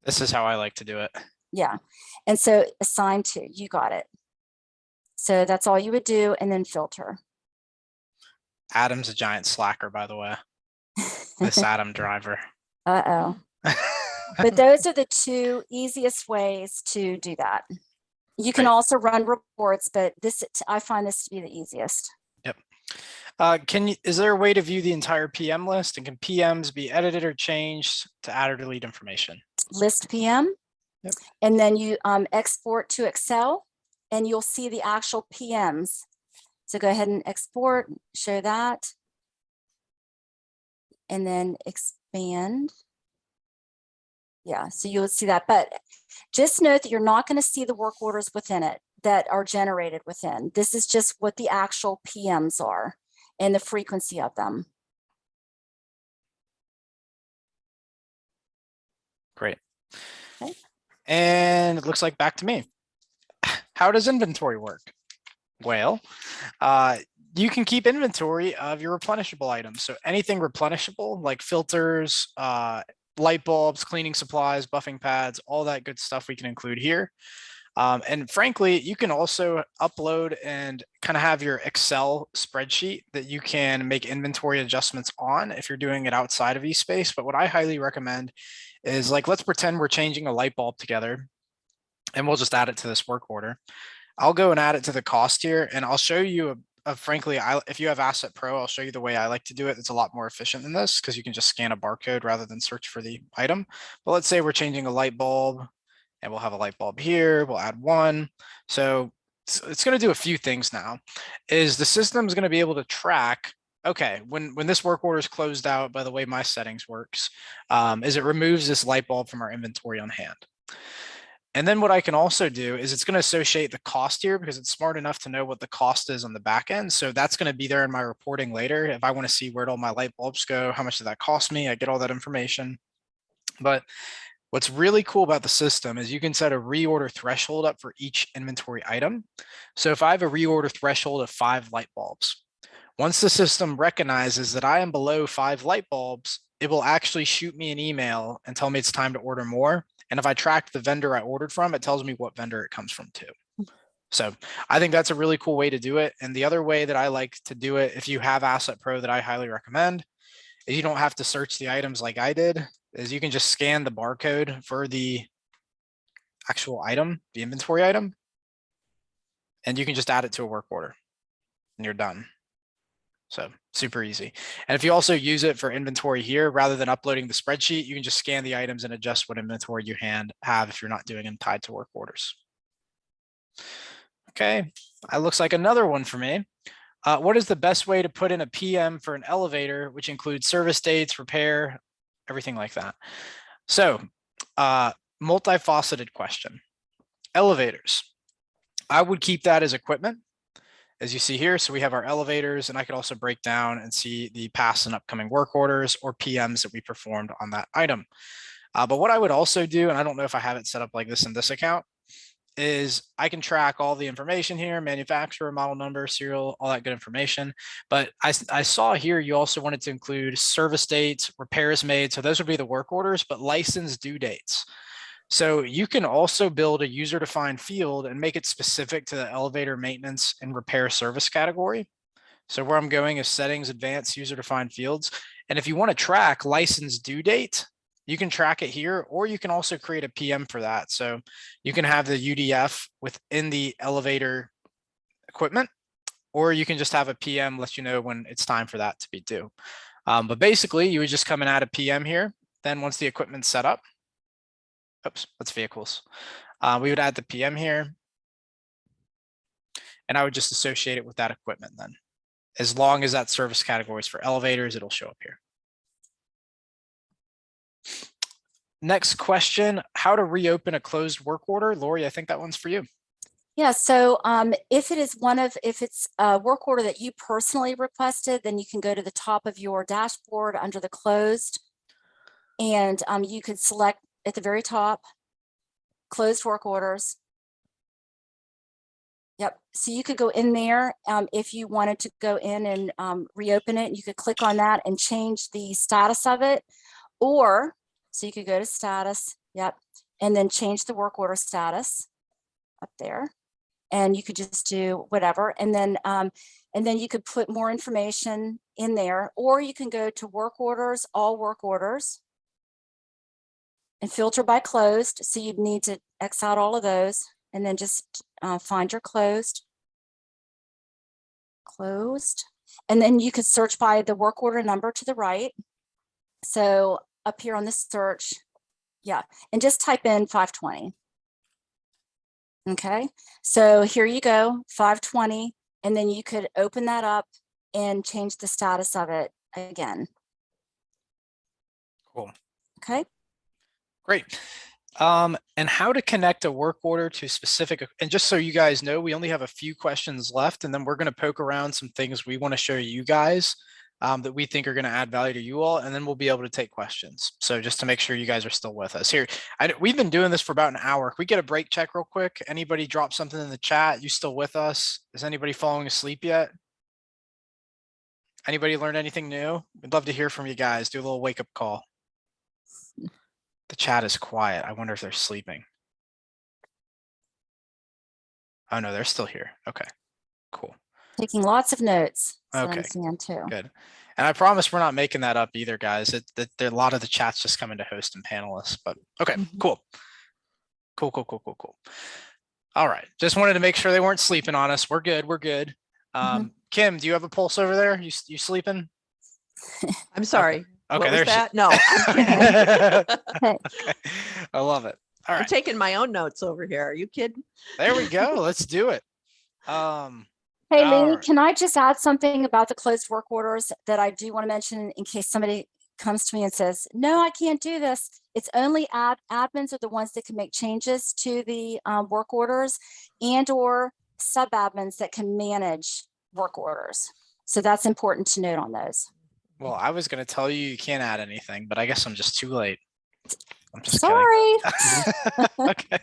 This is how I like to do it. Yeah. And so assigned to, you got it. So that's all you would do, and then filter. Adam's a giant slacker, by the way. This Adam driver. Uh-oh. But those are the two easiest ways to do that. You can Right. also run reports, but I find this to be the easiest. Yep. Is there a way to view the entire PM list, and can PMs be edited or changed to add or delete information? List PM, Yep. and then you export to Excel, and you'll see the actual PMs. So go ahead and export, show that, and then expand. Yeah, so you'll see that, but just note that you're not going to see the work orders within it that are generated within. This is just what the actual PMs are and the frequency of them. Great. Okay. And it looks like back to me. How does inventory work? Well, you can keep inventory of your replenishable items. So anything replenishable like filters, light bulbs, cleaning supplies, buffing pads, all that good stuff we can include here. And frankly, you can also upload and kind of have your Excel spreadsheet that you can make inventory adjustments on if you're doing it outside of eSpace. But what I highly recommend is, like, let's pretend we're changing a light bulb together, and we'll just add it to this work order. I'll go and add it to the cost here, and I'll show you frankly, if you have Asset Pro, I'll show you the way I like to do it. It's a lot more efficient than this because you can just scan a barcode rather than search for the item. But let's say we're changing a light bulb, and we'll have a light bulb here. We'll add one. So it's going to do a few things now. Is the system is going to be able to track, okay, when this work order is closed out, by the way my settings works, is it removes this light bulb from our inventory on hand. And then what I can also do is it's going to associate the cost here because it's smart enough to know what the cost is on the back end. So that's going to be there in my reporting later. If I want to see where'd all my light bulbs go, how much did that cost me, I get all that information. But what's really cool about the system is you can set a reorder threshold up for each inventory item. So if I have a reorder threshold of 5 light bulbs, once the system recognizes that I am below 5 light bulbs, it will actually shoot me an email and tell me it's time to order more. And if I track the vendor I ordered from, it tells me what vendor it comes from too. So I think that's a really cool way to do it. And the other way that I like to do it, if you have Asset Pro, that I highly recommend, is you don't have to search the items like I did, is you can just scan the barcode for the actual item, the inventory item, and you can just add it to a work order and you're done. So super easy. And if you also use it for inventory here, rather than uploading the spreadsheet, you can just scan the items and adjust what inventory you have if you're not doing them tied to work orders. Okay, that looks like another one for me. What is the best way to put in a PM for an elevator, which includes service dates, repair, everything like that? So multifaceted question. Elevators, I would keep that as equipment, as you see here. So we have our elevators, and I could also break down and see the past and upcoming work orders or PMs that we performed on that item. But what I would also do, and I don't know if I have it set up like this in this account, is I can track all the information here, manufacturer, model number, serial, all that good information. But I saw here you also wanted to include service dates, repairs made. So those would be the work orders, but license due dates. So you can also build a user-defined field and make it specific to the elevator maintenance and repair service category. So where I'm going is settings, advanced user-defined fields. And if you want to track license due date, you can track it here, or you can also create a PM for that. So you can have the UDF within the elevator equipment, or you can just have a PM let you know when it's time for that to be due. But basically, you would just come and add a PM here. Then once the equipment's set up, oops, that's vehicles. We would add the PM here, and I would just associate it with that equipment then. As long as that service category is for elevators, it'll show up here. Next question, how to reopen a closed work order. Lori, I think that one's for you. Yeah, so if it's a work order that you personally requested, then you can go to the top of your dashboard under the closed, and you could select at the very top, closed work orders. Yep, so you could go in there if you wanted to go in and reopen it. You could click on that and change the status of it, or so you could go to status, yep, and then change the work order status up there, and you could just do whatever, and then you could put more information in there, or you can go to work orders, all work orders, and filter by closed. So you'd need to X out all of those and then just find your closed. And then you could search by the work order number to the right. So up here on the search, yeah, and just type in 520. Okay, so here you go, 520, and then you could open that up and change the status of it again. Cool. Okay. Great. And how to connect a work order to specific, and just so you guys know, we only have a few questions left, and then we're going to poke around some things we want to show you guys that we think are going to add value to you all, and then we'll be able to take questions. So just to make sure you guys are still with us here. We've been doing this for about an hour. Can we get a break check real quick? Anybody drop something in the chat? You still with us? Is anybody falling asleep yet? Anybody learn anything new? We'd love to hear from you guys. Do a little wake up call. The chat is quiet. I wonder if they're sleeping. Oh no, they're still here. Okay, cool. Taking lots of notes. So Okay, I'm seeing too. Good. And I promise we're not making that up either, guys. A lot of the chats just come into host and panelists, but okay, cool. Cool. All right, just wanted to make sure they weren't sleeping on us. We're good. Kim, do you have a pulse over there? You sleeping? I'm sorry. Okay, what was that? No, Okay. I love it. All I'm right, taking my own notes over here. Are you kidding? there we go. Let's do it. Hey, All Lee, right. can I just add something about the closed work orders that I do want to mention in case somebody comes to me and says, no, I can't do this. It's only admins are the ones that can make changes to the work orders and or sub-admins that can manage work orders. So that's important to note on those. Well, I was going to tell you can't add anything, but I guess I'm just too late. I'm just Sorry. kidding. Okay.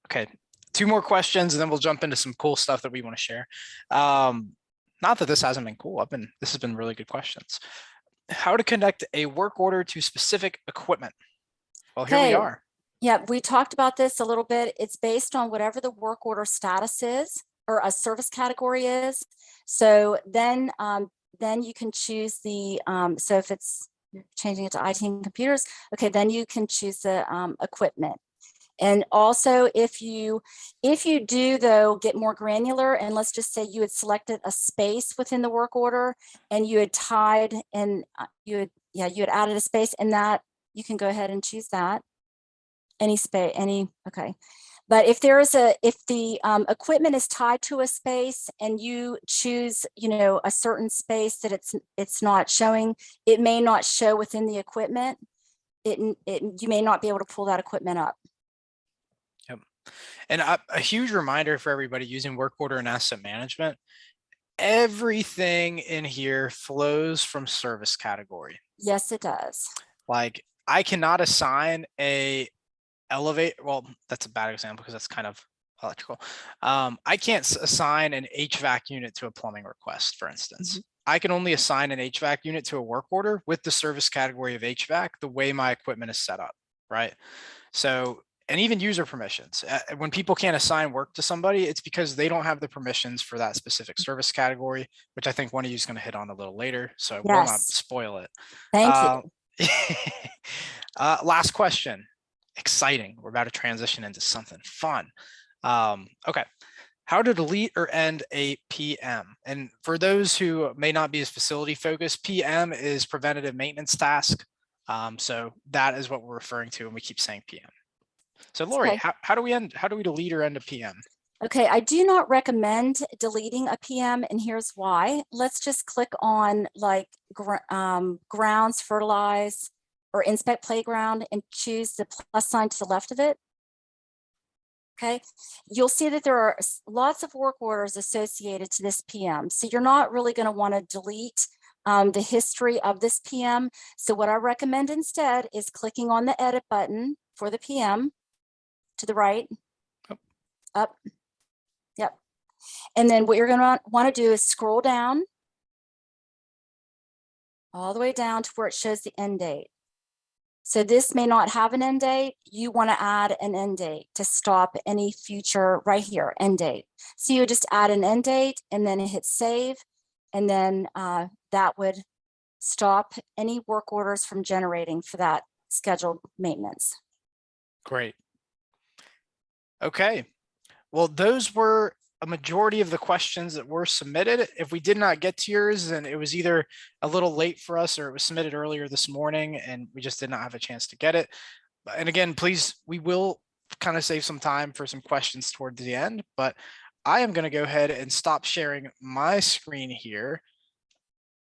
Okay. 2 more questions, and then we'll jump into some cool stuff that we want to share. Not that this hasn't been cool. This has been really good questions. How to connect a work order to specific equipment. Well, here we are. Yeah, we talked about this a little bit. It's based on whatever the work order status is or a service category is. So then you can choose the, so if it's changing it to IT and computers, okay, then you can choose the equipment. And also if you do though get more granular, and let's just say you had selected a space within the work order and you had tied and you had added a space, and that you can go ahead and choose that. Okay. But if the equipment is tied to a space and you choose, a certain space that it's not showing, it may not show within the equipment. You may not be able to pull that equipment up. Yep. And a huge reminder for everybody using work order and asset management, everything in here flows from service category. Yes, it does. Like I cannot assign a elevate. Well, that's a bad example because that's kind of electrical. I can't assign an HVAC unit to a plumbing request, for instance. I can only assign an HVAC unit to a work order with the service category of HVAC, the way my equipment is set up, right? So, and even user permissions. When people can't assign work to somebody, it's because they don't have the permissions for that specific service category, which I think one of you is going to hit on a little later. So Yes. we'll not spoil it. Thank you. Last question. Exciting. We're about to transition into something fun. Okay. How to delete or end a PM. And for those who may not be as facility focused, PM is preventative maintenance task. So that is what we're referring to when we keep saying PM. So Lori, Okay. how do we delete or end a PM? Okay, I do not recommend deleting a PM, and here's why. Let's just click on like grounds, fertilize, or inspect playground and choose the plus sign to the left of it. Okay, you'll see that there are lots of work orders associated to this PM. So you're not really going to want to delete the history of this PM. So what I recommend instead is clicking on the edit button for the PM to the right, up, yep. And then what you're going to want to do is scroll down all the way down to where it shows the end date. So this may not have an end date. You want to add an end date to stop any future right here, end date. So you just add an end date and then hit save. And then that would stop any work orders from generating for that scheduled maintenance. Great. Okay. Well, those were a majority of the questions that were submitted. If we did not get to yours, then it was either a little late for us or it was submitted earlier this morning and we just did not have a chance to get it. And again, please, we will kind of save some time for some questions towards the end, but I am going to go ahead and stop sharing my screen here.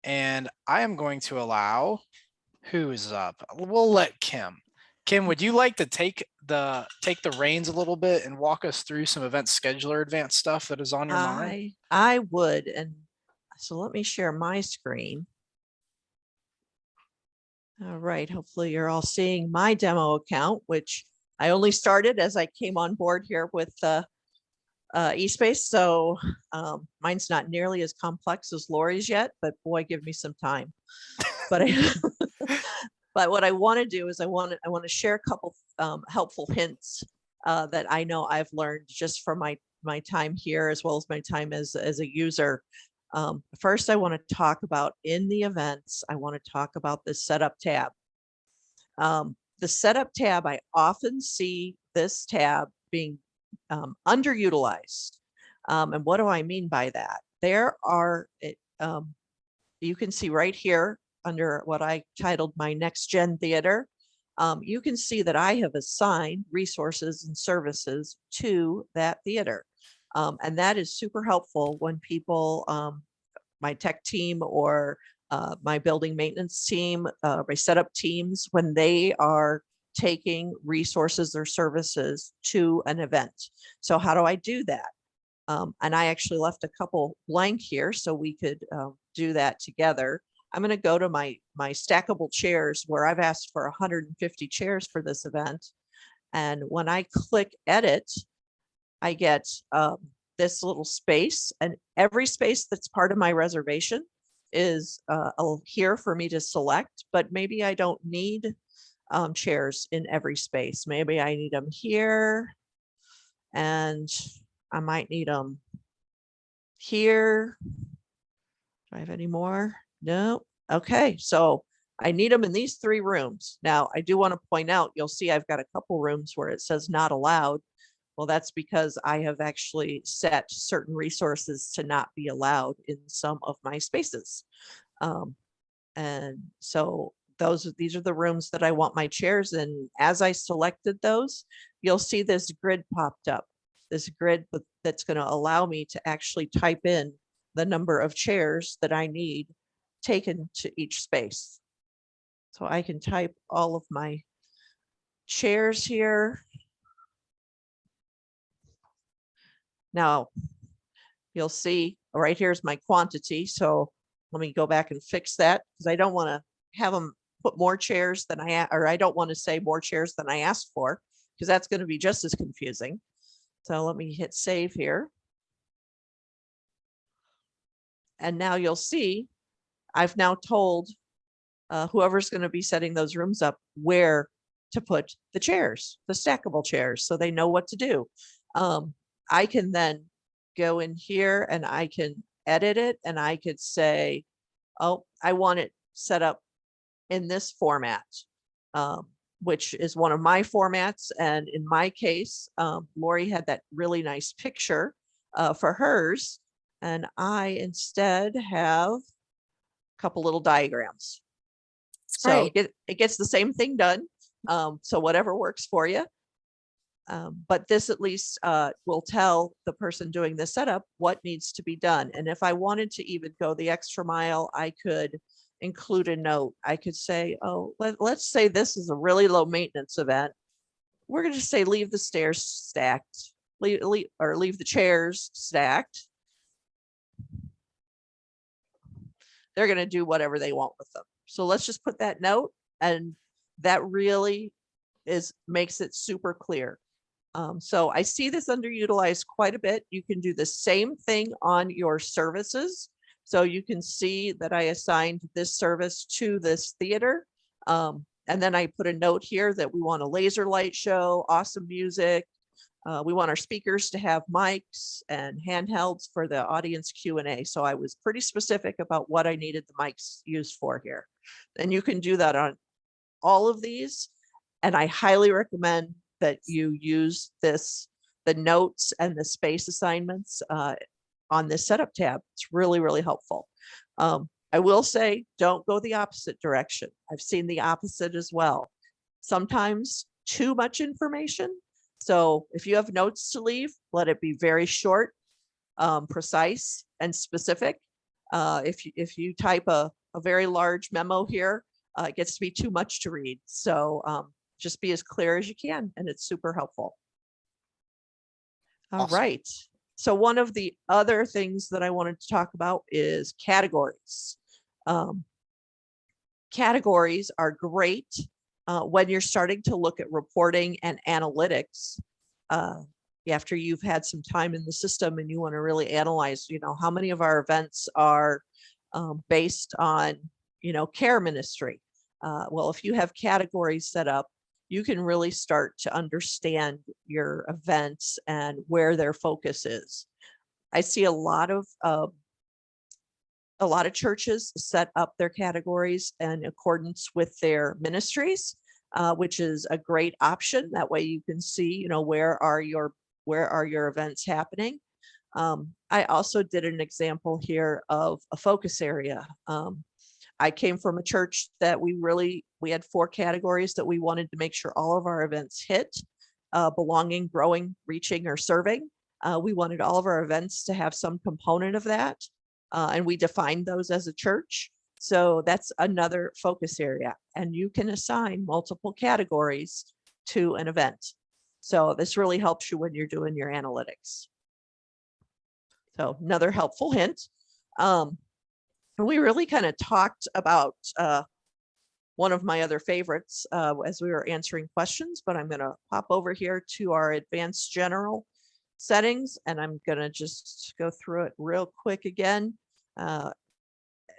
And I am going to allow, who's up? We'll let Kim. Kim, would you like to take the reins a little bit and walk us through some event scheduler advanced stuff that is on your mind? I would. And so let me share my screen. All right. Hopefully you're all seeing my demo account, which I only started as I came on board here with eSPACE. So mine's not nearly as complex as Lori's yet, but boy, give me some time. But but what I want to do is I want to share a couple helpful hints that I know I've learned just from my time here, as well as my time as a user. First, I want to talk about in the events, I want to talk about the setup tab. The setup tab, I often see this tab being underutilized. And what do I mean by that? There are, you can see right here under what I titled my next gen theater, you can see that I have assigned resources and services to that theater. And that is super helpful when people, my tech team or my building maintenance team, my setup teams, when they are taking resources or services to an event. So how do I do that? And I actually left a couple blank here so we could do that together. I'm going to go to my stackable chairs where I've asked for 150 chairs for this event. And when I click edit, I get this little space, and every space that's part of my reservation is here for me to select, but maybe I don't need chairs in every space. Maybe I need them here and I might need them here. Do I have any more? No. Okay. So I need them in these 3 rooms. Now I do want to point out, you'll see I've got a couple rooms where it says not allowed. Well, that's because I have actually set certain resources to not be allowed in some of my spaces. And so these are the rooms that I want my chairs in. As I selected those, you'll see this grid popped up, this grid that's going to allow me to actually type in the number of chairs that I need taken to each space. So I can type all of my chairs here. Now you'll see right here's my quantity. So let me go back and fix that because I don't want to have them put more chairs than I don't want to say more chairs than I asked for, because that's going to be just as confusing. So let me hit save here. And now you'll see I've now told whoever's going to be setting those rooms up where to put the chairs, the stackable chairs, so they know what to do. I can then go in here and I can edit it, and I could say, oh, I want it set up in this format, which is one of my formats. And in my case, Lori had that really nice picture for hers. And I instead have a couple little diagrams. So it gets the same thing done. So whatever works for you. But this at least will tell the person doing the setup what needs to be done. And if I wanted to even go the extra mile, I could include a note. I could say, oh, let's say this is a really low maintenance event. We're going to say leave the stairs stacked, leave the chairs stacked. They're going to do whatever they want with them. So let's just put that note, and that really makes it super clear. So I see this underutilized quite a bit. You can do the same thing on your services. So you can see that I assigned this service to this theater. And then I put a note here that we want a laser light show, awesome music. We want our speakers to have mics and handhelds for the audience Q&A. So I was pretty specific about what I needed the mics used for here. And you can do that on all of these. And I highly recommend that you use the notes and the space assignments on this setup tab. It's really, really helpful. I will say, don't go the opposite direction. I've seen the opposite as well. Sometimes too much information. So if you have notes to leave, let it be very short, precise, and specific. If you type a very large memo here, it gets to be too much to read. So just be as clear as you can, and it's super helpful. All Awesome. right. So one of the other things that I wanted to talk about is categories. Categories are great when you're starting to look at reporting and analytics. After you've had some time in the system and you want to really analyze, how many of our events are based on, care ministry. Well, if you have categories set up, you can really start to understand your events and where their focus is. I see a lot of churches set up their categories in accordance with their ministries, which is a great option. That way you can see, where are your events happening. I also did an example here of a focus area. I came from a church that we had 4 categories that we wanted to make sure all of our events hit: belonging, growing, reaching, or serving. We wanted all of our events to have some component of that. And we defined those as a church. So that's another focus area. And you can assign multiple categories to an event. So this really helps you when you're doing your analytics. So another helpful hint. We really kind of talked about one of my other favorites as we were answering questions, but I'm going to pop over here to our advanced general settings, and I'm going to just go through it real quick again.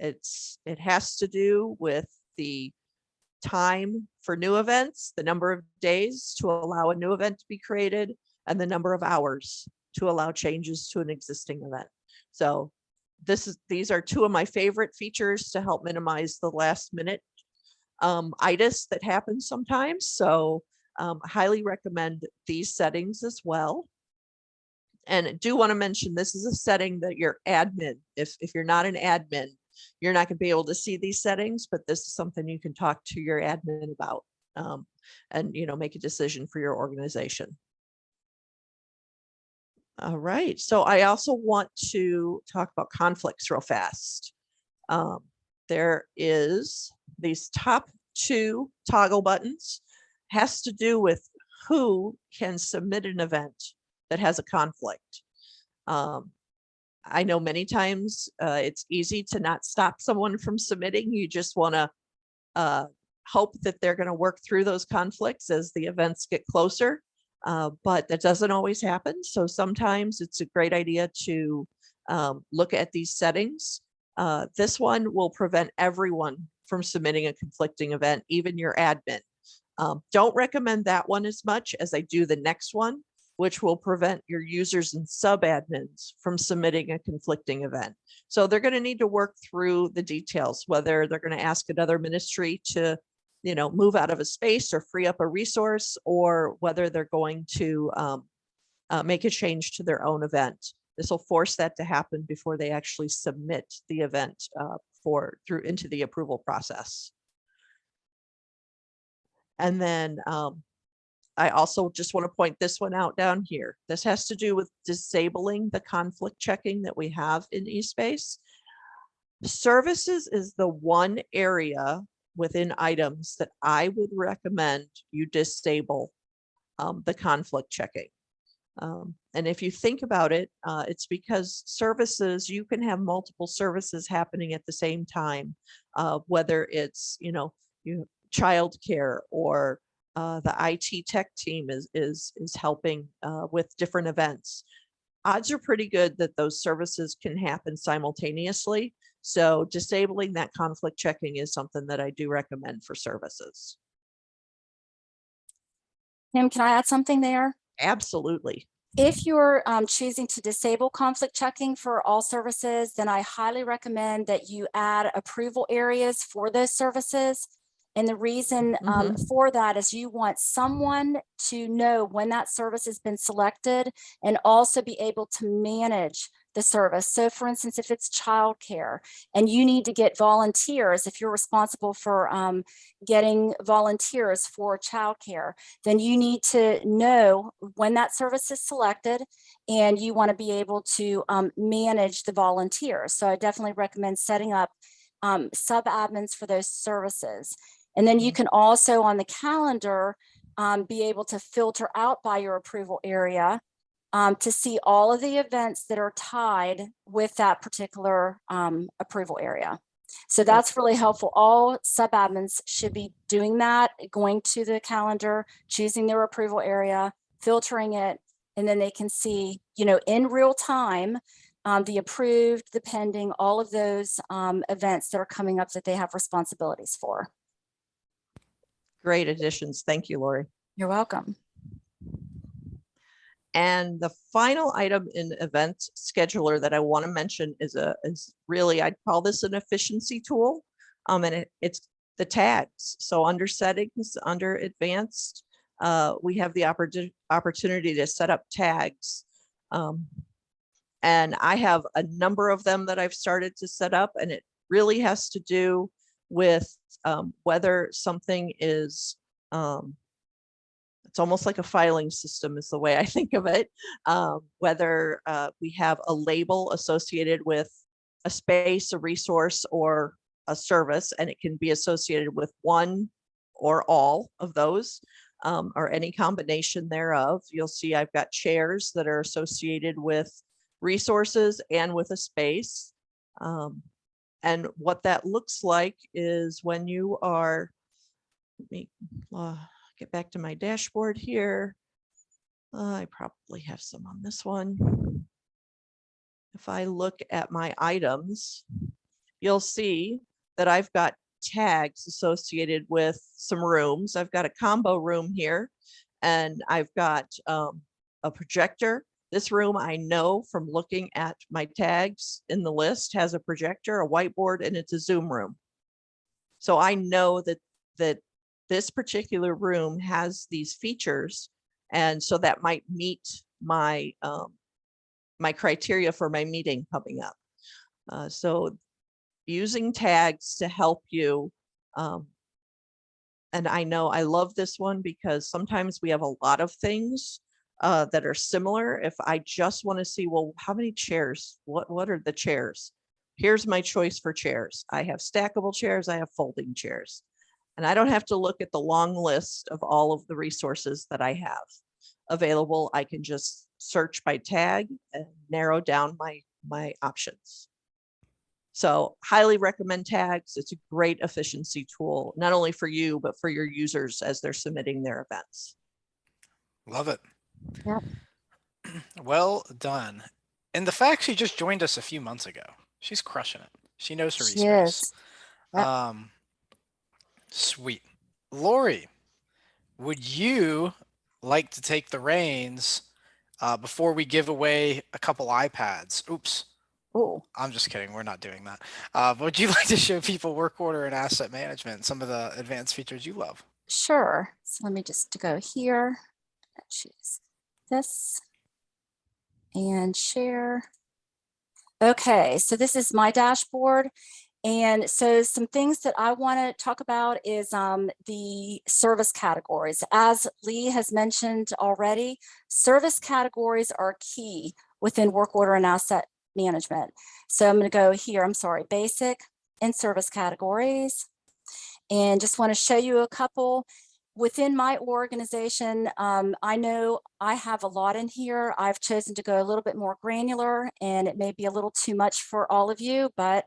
It has to do with the time for new events, the number of days to allow a new event to be created, and the number of hours to allow changes to an existing event. So these are 2 of my favorite features to help minimize the last minute itis that happens sometimes. So highly recommend these settings as well. And I do want to mention, this is a setting that your admin, if you're not an admin, you're not going to be able to see these settings, but this is something you can talk to your admin about and make a decision for your organization. All right, so I also want to talk about conflicts real fast. There is these top 2 toggle buttons, has to do with who can submit an event that has a conflict. I know many times it's easy to not stop someone from submitting. You just want to hope that they're going to work through those conflicts as the events get closer. But that doesn't always happen. So sometimes it's a great idea to look at these settings. This one will prevent everyone from submitting a conflicting event, even your admin. Don't recommend that one as much as I do the next one, which will prevent your users and sub-admins from submitting a conflicting event. So they're going to need to work through the details, whether they're going to ask another ministry to move out of a space or free up a resource, or whether they're going to make a change to their own event. This will force that to happen before they actually submit the event into the approval process. And then I also just want to point this one out down here. This has to do with disabling the conflict checking that we have in eSPACE. Services is the one area within items that I would recommend you disable the conflict checking. And if you think about it, it's because services, you can have multiple services happening at the same time, whether it's, childcare or the IT tech team is helping with different events. Odds are pretty good that those services can happen simultaneously. So disabling that conflict checking is something that I do recommend for services. Kim, can I add something there? Absolutely. If you're choosing to disable conflict checking for all services, then I highly recommend that you add approval areas for those services. And the reason for that is you want someone to know when that service has been selected and also be able to manage the service. So for instance, if it's childcare and you need to get volunteers, if you're responsible for getting volunteers for childcare, then you need to know when that service is selected and you want to be able to manage the volunteers. So I definitely recommend setting up sub-admins for those services. And then you can also on the calendar be able to filter out by your approval area to see all of the events that are tied with that particular approval area. So that's really helpful. All sub-admins should be doing that, going to the calendar, choosing their approval area, filtering it, and then they can see, you know, in real time, the approved, the pending, all of those events that are coming up that they have responsibilities for. Great additions. Thank you, Lori. You're welcome. And the final item in event scheduler that I want to mention is really, I'd call this an efficiency tool. And it's the tags. So under settings, under advanced, we have the opportunity to set up tags. And I have a number of them that I've started to set up, and it really has to do with whether something is, it's almost like a filing system is the way I think of it. Whether we have a label associated with a space, a resource, or a service, and it can be associated with one or all of those, or any combination thereof. You'll see I've got chairs that are associated with resources and with a space. And what that looks like is when you are, let me get back to my dashboard here. I probably have some on this one. If I look at my items, you'll see that I've got tags associated with some rooms. I've got a combo room here, and I've got a projector. This room, I know from looking at my tags in the list, has a projector, a whiteboard, and it's a Zoom room. So I know that this particular room has these features, and so that might meet my my criteria for my meeting coming up. So using tags to help you, and I know I love this one because sometimes we have a lot of things that are similar. If I just want to see, well, how many chairs? What are the chairs? Here's my choice for chairs. I have stackable chairs. I have folding chairs. And I don't have to look at the long list of all of the resources that I have available. I can just search by tag and narrow down my options. So highly recommend tags. It's a great efficiency tool, not only for you, but for your users as they're submitting their events. Love it. Yep. Well done. And the fact she just joined us a few months ago, she's crushing it. She knows her eSPACE. Yep. Sweet. Lori, would you like to take the reins before we give away a couple iPads? Oops. Oh, I'm just kidding. We're not doing that. Would you like to show people work order and asset management, some of the advanced features you love? sure. So let me just go here and choose this and share. Okay, so this is my dashboard. And so some things that I want to talk about is the service categories. As Lee has mentioned already, service categories are key within work order and asset management. So I'm going to go here, I'm sorry, basic and service categories. And just want to show you a couple. Within my organization, I know I have a lot in here. I've chosen to go a little bit more granular, and it may be a little too much for all of you, but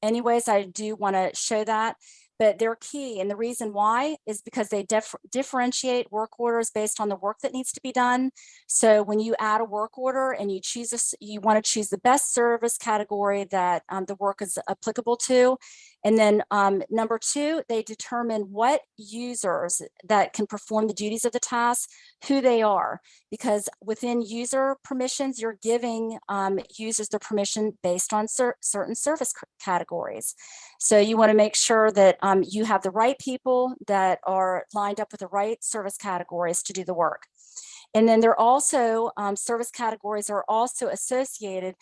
anyways, I do want to show that. But they're key, and the reason why is because they differentiate work orders based on the work that needs to be done. So when you add a work order and you choose you want to choose the best service category that the work is applicable to, And then number 2, they determine what users that can perform the duties of the task, who they are, because within user permissions, you're giving users the permission based on certain service categories. So you want to make sure that you have the right people that are lined up with the right service categories to do the work. And then they're also, service categories are also associated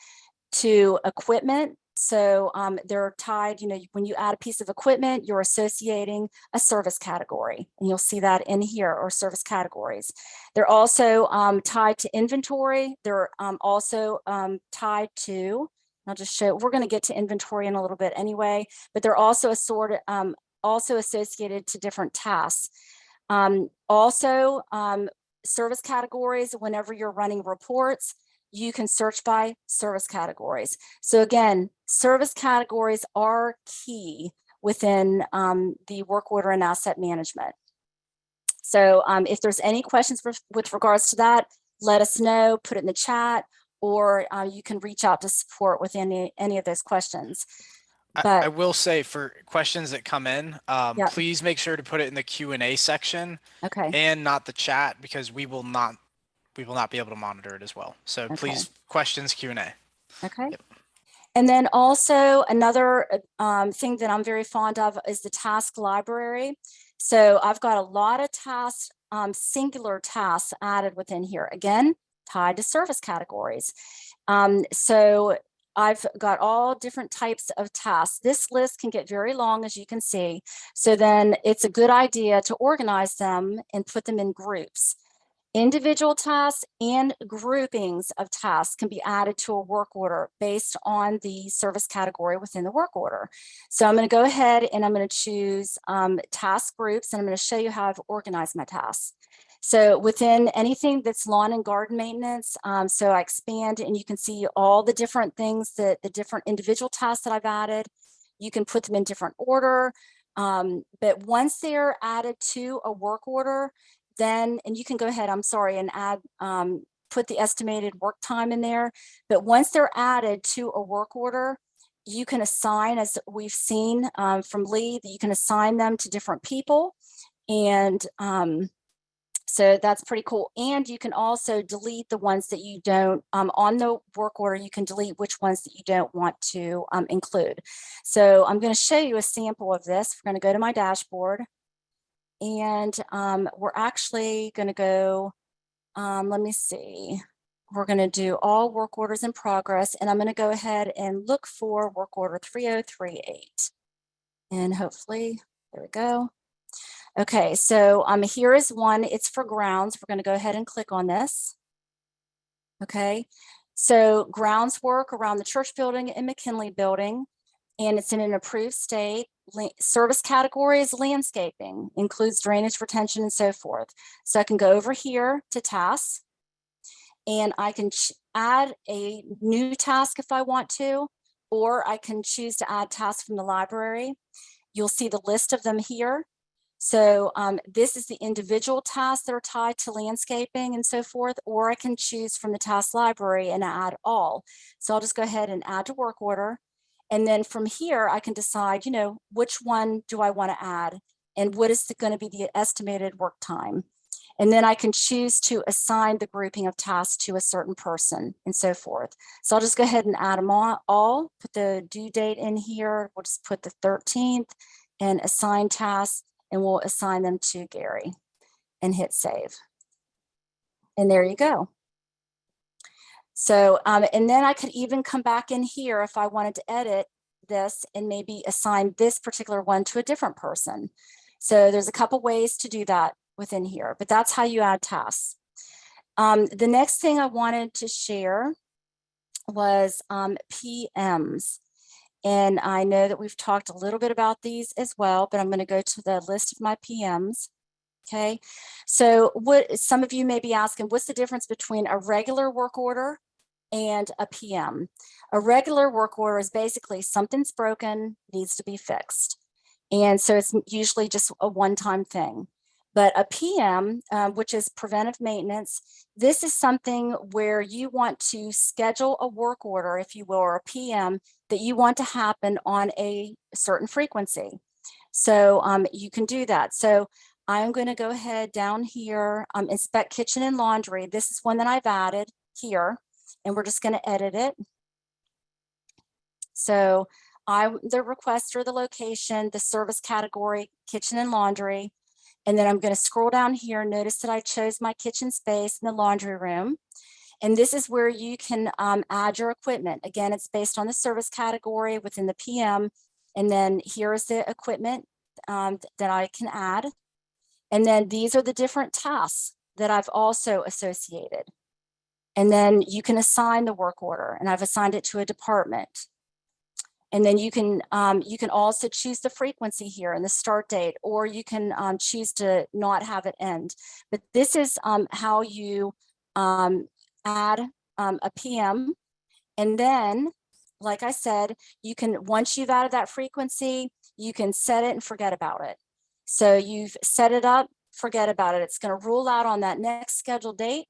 to equipment. So they're tied, you know, when you add a piece of equipment, you're associating a service category, and you'll see that in here, or service categories. They're also tied to inventory. They're also tied to, I'll just show, we're going to get to inventory in a little bit anyway, but they're also also associated to different tasks. Service categories, whenever you're running reports, you can search by service categories. So again, service categories are key within the work order and asset management. So if there's any questions with regards to that, let us know, put it in the chat, or you can reach out to support with any of those questions. But I will say, for questions that come in, yeah. please make sure to put it in the Q&A section, Okay. and not the chat, because we will not be able to monitor it as well. So Okay. please, questions, Q&A. Okay. Yep. And then also another thing that I'm very fond of is the task library. So I've got a lot of tasks, singular tasks added within here, again, tied to service categories. So I've got all different types of tasks. This list can get very long, as you can see. So then it's a good idea to organize them and put them in groups. Individual tasks and groupings of tasks can be added to a work order based on the service category within the work order. So I'm going to go ahead and I'm going to choose task groups, and I'm going to show you how I've organized my tasks. So within anything that's lawn and garden maintenance, so I expand and you can see all the different things, that the different individual tasks that I've added. You can put them in different order, but once they're added to a work order, then, and you can go ahead, I'm sorry, and add, put the estimated work time in there. But once they're added to a work order, you can assign, as we've seen from Lee, that you can assign them to different people. And so that's pretty cool. And you can also delete the ones that you don't, on the work order, you can delete which ones that you don't want to include. So I'm going to show you a sample of this. We're going to go to my dashboard. And we're actually going to go, let me see, we're going to do all work orders in progress, and I'm going to go ahead and look for work order 3038. And hopefully, there we go. Okay, so here is one, it's for grounds. We're going to go ahead and click on this. Okay, so grounds work around the church building and McKinley building, and it's in an approved state. Service categories, landscaping, includes drainage, retention, and so forth. So I can go over here to tasks, and I can add a new task if I want to, or I can choose to add tasks from the library. You'll see the list of them here. So this is the individual tasks that are tied to landscaping and so forth, or I can choose from the task library and add all. So I'll just go ahead and add to work order. And then from here, I can decide, you know, which one do I want to add, and what is going to be the estimated work time. And then I can choose to assign the grouping of tasks to a certain person and so forth. So I'll just go ahead and add them all, put the due date in here. We'll just put the 13th and assign tasks, and we'll assign them to Gary and hit save. And there you go. So, and then I could even come back in here if I wanted to edit this and maybe assign this particular one to a different person. So there's a couple ways to do that within here, but that's how you add tasks. The next thing I wanted to share was PMs. And I know that we've talked a little bit about these as well, but I'm going to go to the list of my PMs. Okay, so what some of you may be asking, what's the difference between a regular work order and a PM? A regular work order is basically something's broken, needs to be fixed. And so it's usually just a one-time thing. But a PM, which is preventive maintenance, this is something where you want to schedule a work order, if you will, or a PM, that you want to happen on a certain frequency. So you can do that. So I'm going to go ahead down here, inspect kitchen and laundry. This is one that I've added here, and we're just going to edit it. So the requester, the location, the service category, kitchen and laundry. And then I'm going to scroll down here. Notice that I chose my kitchen space in the laundry room. And this is where you can add your equipment. Again, it's based on the service category within the PM. And then here's the equipment that I can add. And then these are the different tasks that I've also associated. And then you can assign the work order, and I've assigned it to a department. And then you can also choose the frequency here and the start date, or you can choose to not have it end. But this is how you add a PM. And then, like I said, you can, once you've added that frequency, you can set it and forget about it. So you've set it up, forget about it. It's going to rule out on that next scheduled date.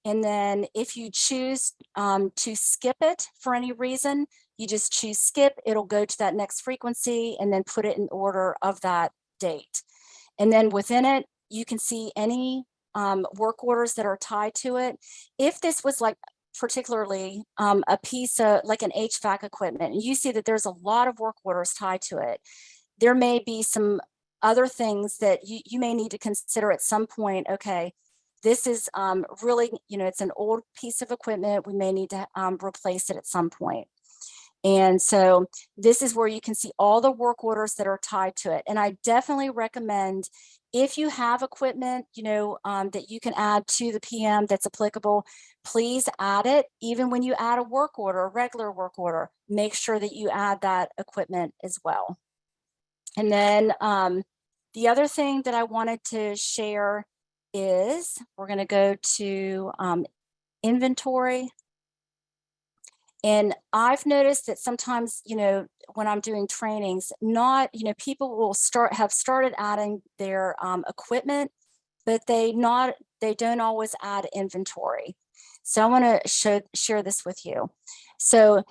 And then if you choose to skip it for any reason, you just choose skip, it'll go to that next frequency and then put it in order of that date. And then within it, you can see any work orders that are tied to it. If this was like particularly a piece of like an HVAC equipment, and you see that there's a lot of work orders tied to it, there may be some other things that you may need to consider at some point. Okay, this is really, it's an old piece of equipment. We may need to replace it at some point. And so this is where you can see all the work orders that are tied to it. And I definitely recommend, if you have equipment, that you can add to the PM that's applicable, please add it. Even when you add a work order, a regular work order, make sure that you add that equipment as well. And then the other thing that I wanted to share is we're going to go to inventory. And I've noticed that sometimes, when I'm doing trainings, people will have started adding their equipment, but they don't always add inventory. So I want to share this with you. So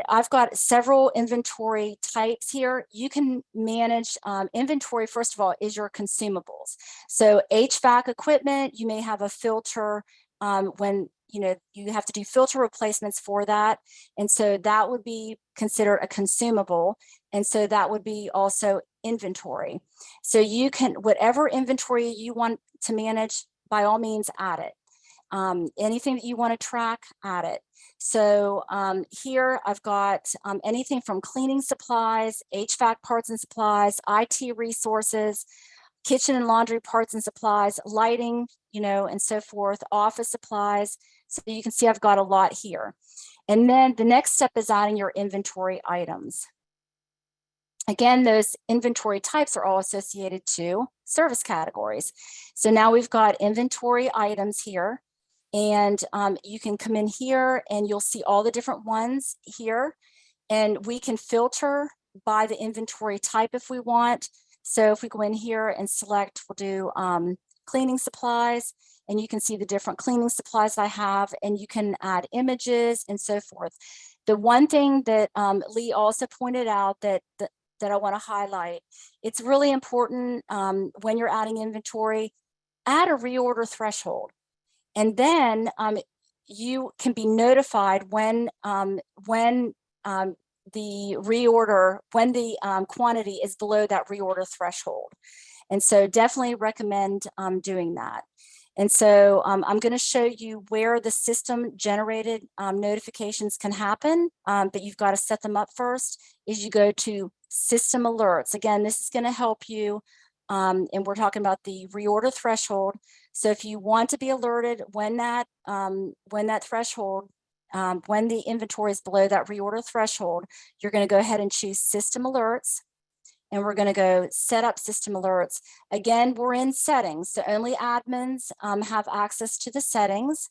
I've got several inventory types here. You can manage inventory. First of all, is your consumables. So HVAC equipment, you may have a filter when you have to do filter replacements for that. And so that would be considered a consumable. And so that would be also inventory. So you can, whatever inventory you want to manage, by all means, add it. Anything that you want to track, add it. So here I've got anything from cleaning supplies, HVAC parts and supplies, IT resources, kitchen and laundry parts and supplies, lighting, and so forth, office supplies. So you can see I've got a lot here. And then the next step is adding your inventory items. Again, those inventory types are all associated to service categories. So now we've got inventory items here, and you can come in here and you'll see all the different ones here, and we can filter by the inventory type if we want. So if we go in here and select, we'll do cleaning supplies, and you can see the different cleaning supplies I have, and you can add images and so forth. The one thing that Lee also pointed out that I want to highlight, it's really important when you're adding inventory, add a reorder threshold. And then you can be notified when the reorder, when the quantity is below that reorder threshold. And so definitely recommend doing that. And so I'm going to show you where the system generated notifications can happen, but you've got to set them up first. Is you go to system alerts. Again, this is going to help you, and we're talking about the reorder threshold. So if you want to be alerted when that threshold, when the inventory is below that reorder threshold, you're going to go ahead and choose system alerts. And we're going to go set up system alerts. Again, we're in settings, so only admins have access to the settings.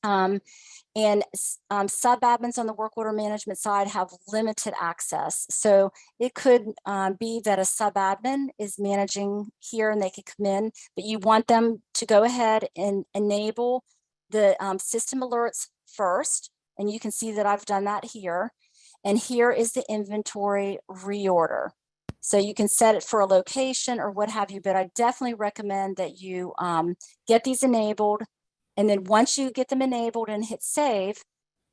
And sub-admins on the work order management side have limited access. So it could be that a sub-admin is managing here and they could come in, but you want them to go ahead and enable the system alerts first. And you can see that I've done that here. And here is the inventory reorder. So you can set it for a location or what have you, but I definitely recommend that you get these enabled. And then once you get them enabled and hit save,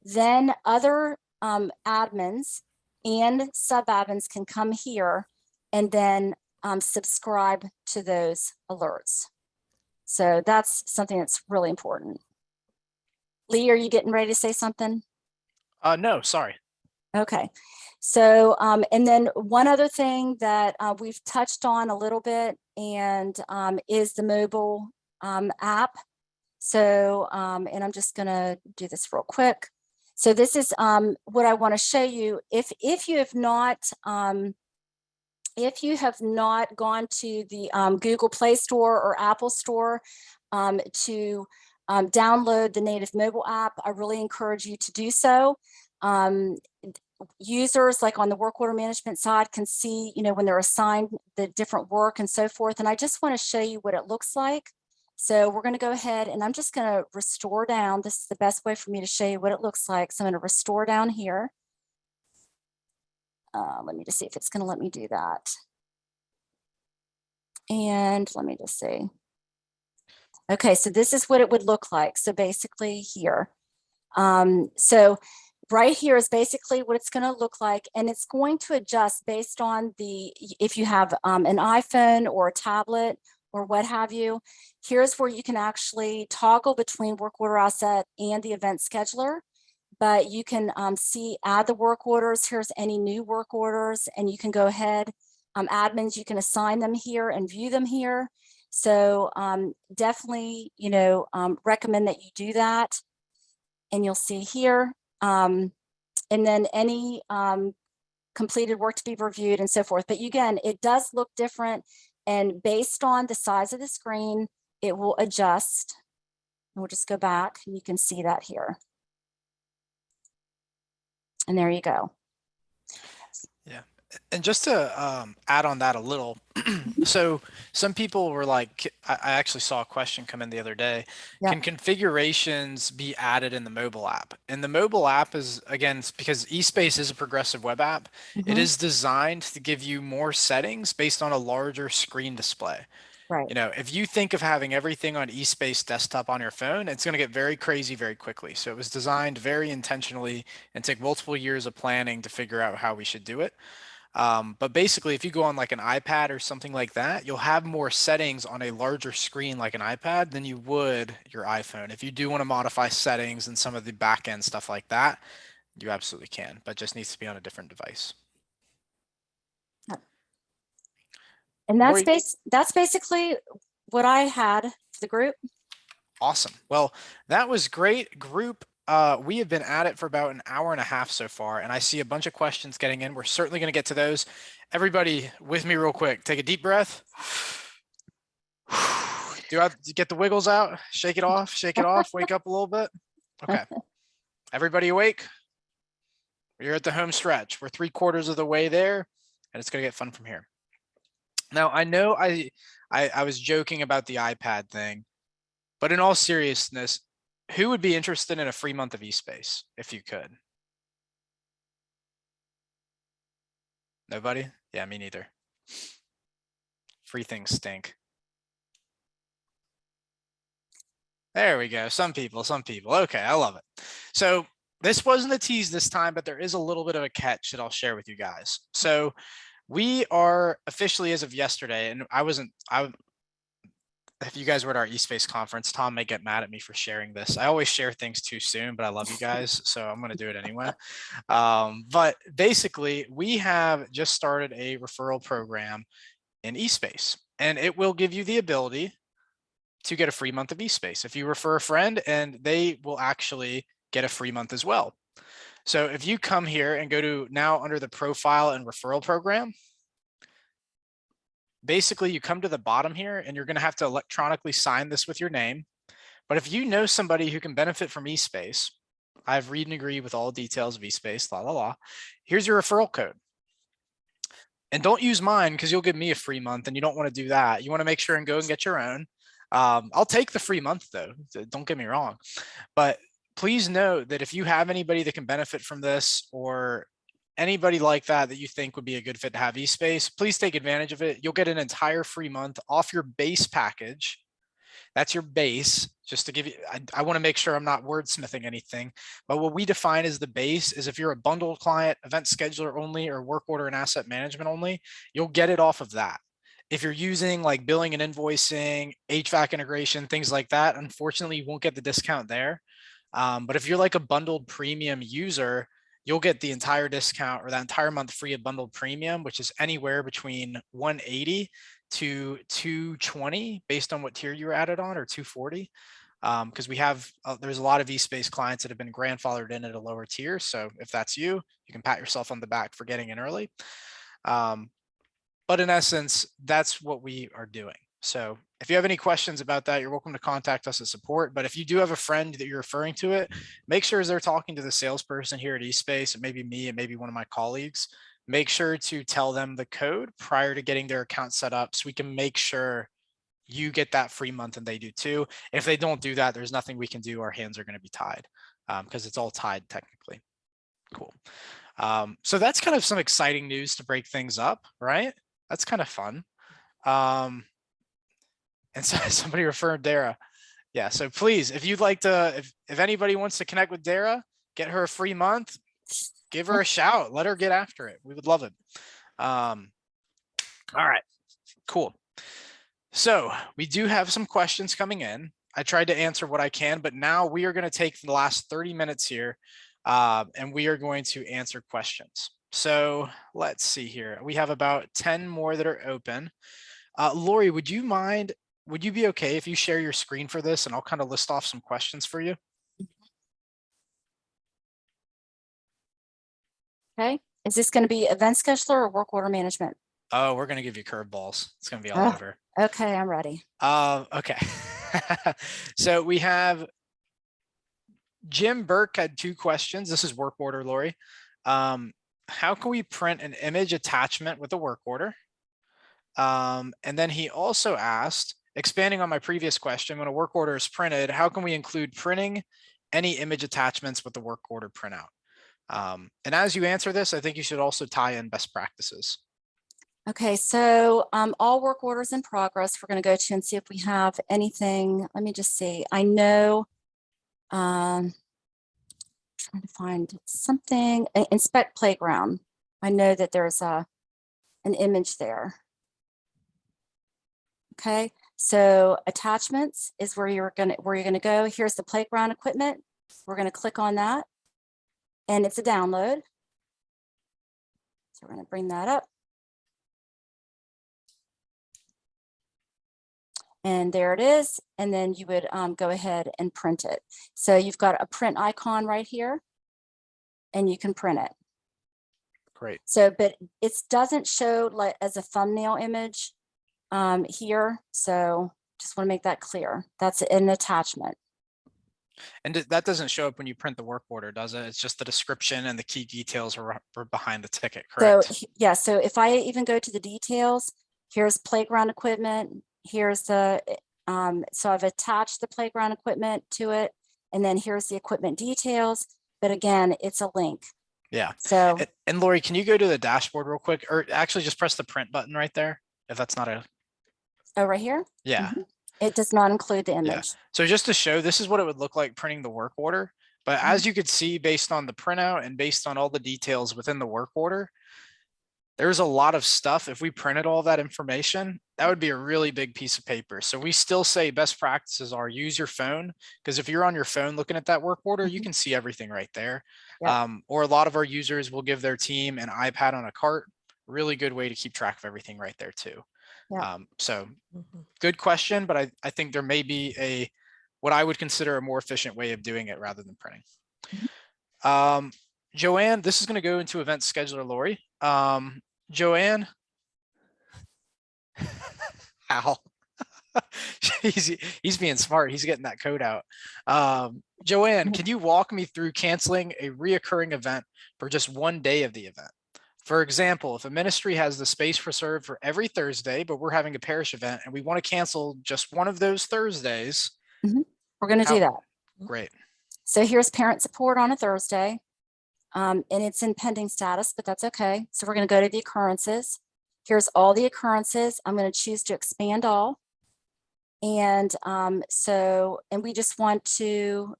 then other admins and sub-admins can come here and then subscribe to those alerts. So that's something that's really important. Lee, are you getting ready to say something? No, sorry. Okay. So, and then one other thing that we've touched on a little bit and is the mobile app. So, and I'm just gonna do this real quick. So this is what I want to show you. If you have not gone to the Google Play Store or Apple Store to download the native mobile app, I really encourage you to do so. Users like on the work order management side can see, you know, when they're assigned the different work and so forth. And I just want to show you what it looks like. So we're going to go ahead and I'm just going to restore down. This is the best way for me to show you what it looks like. So I'm going to restore down here. Let me just see if it's going to let me do that. And let me just see. Okay, so this is what it would look like. So basically here. So right here is basically what it's going to look like, and it's going to adjust based on if you have an iPhone or a tablet or what have you. Here's where you can actually toggle between work order asset and the event scheduler, but you can add the work orders. Here's any new work orders, and you can go ahead, admins, you can assign them here and view them here. So definitely, you know, recommend that you do that. And you'll see here, and then any completed work to be reviewed and so forth. But again, it does look different, and based on the size of the screen, it will adjust. We'll just go back and you can see that here. And there you go. Yeah. And just to add on that a little, so some people were like, I actually saw a question come in the other day. Yeah. Can configurations be added in the mobile app? And the mobile app is, again, because eSpace is a progressive web app, it is designed to give you more settings based on a larger screen display. Right. You know, if you think of having everything on eSpace desktop on your phone, it's going to get very crazy very quickly. So it was designed very intentionally and took multiple years of planning to figure out how we should do it. But basically, if you go on like an iPad or something like that, you'll have more settings on a larger screen like an iPad than you would your iPhone. If you do want to modify settings and some of the back end stuff like that, you absolutely can, but just needs to be on a different device. And that's basically what I had for the group. Awesome. Well, that was great. Group, we have been at it for about an hour and a half so far, and I see a bunch of questions getting in. We're certainly going to get to those. Everybody with me real quick. Take a deep breath. Do I have to get the wiggles out? Shake it off, wake up a little bit. Okay. Everybody awake? You're at the home stretch. We're 3/4 of the way there, and it's going to get fun from here. Now, I know I was joking about the iPad thing, but in all seriousness, who would be interested in a free month of eSpace if you could? Nobody? Yeah, me neither. Free things stink. There we go. Some people. Okay, I love it. So this wasn't a tease this time, but there is a little bit of a catch that I'll share with you guys. So we are officially, as of yesterday, and if you guys were at our eSpace conference, Tom may get mad at me for sharing this. I always share things too soon, but I love you guys, so I'm going to do it anyway. But basically, we have just started a referral program in eSpace, and it will give you the ability to get a free month of eSpace if you refer a friend, and they will actually get a free month as well. So if you come here and go to now under the profile and referral program, basically you come to the bottom here and you're going to have to electronically sign this with your name. But if you know somebody who can benefit from eSpace, I've read and agree with all details of eSpace, here's your referral code. And don't use mine because you'll give me a free month and you don't want to do that. You want to make sure and go and get your own. I'll take the free month though, don't get me wrong. But please note that if you have anybody that can benefit from this, or anybody like that you think would be a good fit to have eSpace, please take advantage of it. You'll get an entire free month off your base package. That's your base. Just to give you, I want to make sure I'm not wordsmithing anything, but what we define as the base is if you're a bundled client, event scheduler only, or work order and asset management only, you'll get it off of that. If you're using like billing and invoicing, HVAC integration, things like that, unfortunately, you won't get the discount there. But if you're like a bundled premium user, you'll get the entire discount or that entire month free of bundled premium, which is anywhere between 180 to 220 based on what tier you were added on, or 240. Because we have, there's a lot of eSpace clients that have been grandfathered in at a lower tier. So if that's you, you can pat yourself on the back for getting in early. But in essence, that's what we are doing. So if you have any questions about that, you're welcome to contact us at support. But if you do have a friend that you're referring to it, make sure as they're talking to the salesperson here at eSpace, and maybe me and maybe one of my colleagues, make sure to tell them the code prior to getting their account set up so we can make sure you get that free month and they do too. If they don't do that, there's nothing we can do. Our hands are going to be tied because it's all tied technically. Cool. So that's kind of some exciting news to break things up, right? That's kind of fun. And so somebody referred Dara. Yeah, so please, if you'd like to, if anybody wants to connect with Dara, get her a free month, give her a shout, let her get after it. We would love it. All right, cool. So we do have some questions coming in. I tried to answer what I can, but now we are going to take the last 30 minutes here and we are going to answer questions. So let's see here. We have about 10 more that are open. Lori, would you be okay if you share your screen for this and I'll kind of list off some questions for you? Okay. Is this going to be event scheduler or work order management? Oh, we're going to give you curveballs. It's going to be all over. Okay, I'm ready. Okay. So we have Jim Burke had 2 questions. This is work order, Lori. How can we print an image attachment with a work order? And then he also asked, expanding on my previous question, when a work order is printed, how can we include printing any image attachments with the work order printout? And as you answer this, I think you should also tie in best practices. Okay, so all work orders in progress, we're going to go to and see if we have anything. Let me just see. I know, trying to find something, inspect playground. I know that there's an image there. Okay, so attachments is where you're gonna go. Here's the playground equipment. We're going to click on that, and it's a download. So we're going to bring that up. And there it is. And then you would go ahead and print it. So you've got a print icon right here and you can print it. Great. So, but it doesn't show like as a thumbnail image here. So just want to make that clear. That's an attachment. And that doesn't show up when you print the work order, does it? It's just the description and the key details are behind the ticket, correct? So yeah, so if I even go to the details, here's playground equipment. Here's the, so I've attached the playground equipment to it, and then here's the equipment details. But again, it's a link. Yeah. So, and Lori, can you go to the dashboard real quick, or actually just press the print button right there? If that's not a. Oh, right here? Yeah. Mm-hmm. It does not include the image. Yeah. So just to show, this is what it would look like printing the work order. But as you could see, based on the printout and based on all the details within the work order, there's a lot of stuff. If we printed all that information, that would be a really big piece of paper. So we still say best practices are use your phone, because if you're on your phone looking at that work order, you can see everything right there. Yep. Or a lot of our users will give their team an iPad on a cart. Really good way to keep track of everything right there too. Yep. So good question, but I think there may be what I would consider a more efficient way of doing it rather than printing. Joanne, this is going to go into event scheduler Lori. Joanne, Al, he's being smart. He's getting that code out. Joanne, can you walk me through canceling a reoccurring event for just one day of the event? For example, if a ministry has the space reserved for every Thursday, but we're having a parish event and we want to cancel just one of those Thursdays. We're going to do that. Great. So here's parent support on a Thursday. and it's in pending status, but that's okay. So we're going to go to the occurrences. Here's all the occurrences. I'm going to choose to expand all. And and we just want to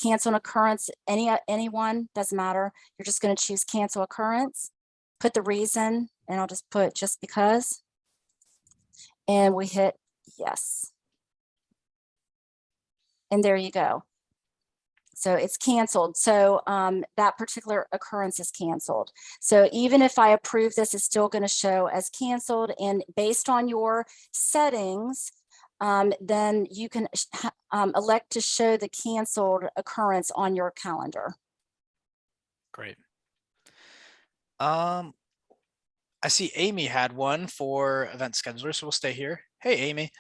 cancel an occurrence, anyone, doesn't matter. You're just going to choose cancel occurrence, put the reason, and I'll just put just because. And we hit yes. And there you go. So it's canceled. So that particular occurrence is canceled. So even if I approve this, it's still going to show as canceled. And based on your settings, then you can elect to show the canceled occurrence on your calendar. Great. I see Amy had one for event scheduler, so we'll stay here. Hey, Amy.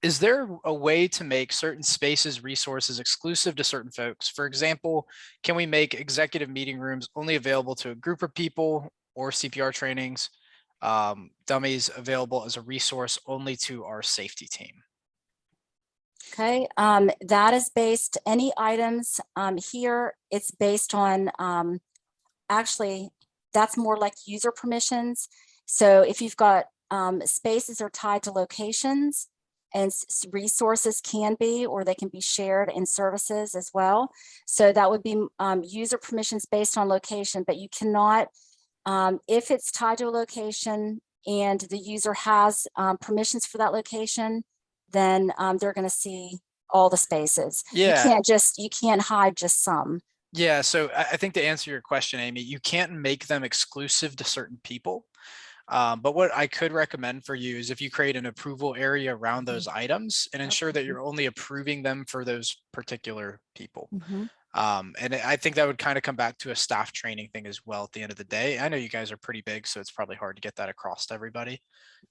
Is there a way to make certain spaces resources exclusive to certain folks? For example, can we make executive meeting rooms only available to a group of people, or CPR trainings, dummies available as a resource only to our safety team? Okay, that is based, any items here, it's based on, actually, that's more like user permissions. So if you've got spaces are tied to locations, and resources can be, or they can be shared in services as well. So that would be user permissions based on location, but you cannot, if it's tied to a location and the user has permissions for that location, then they're going to see all the spaces. Yeah. You can't hide just some. Yeah, so I think to answer your question, Amy, you can't make them exclusive to certain people. But what I could recommend for you is if you create an approval area around those items and ensure that you're only approving them for those particular people. And I think that would kind of come back to a staff training thing as well at the end of the day. I know you guys are pretty big, so it's probably hard to get that across to everybody.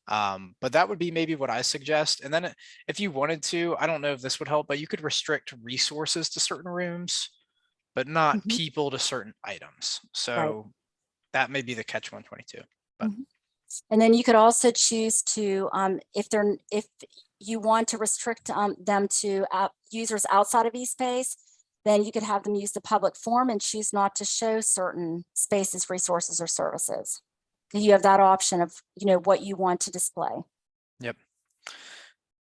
But that would be maybe what I suggest. And then if you wanted to, I don't know if this would help, but you could restrict resources to certain rooms, but not people to certain items. So that may be the catch 122. But. And then you could also choose to, if you want to restrict them to users outside of eSpace, then you could have them use the public forum and choose not to show certain spaces, resources, or services. You have that option of, what you want to display. Yep.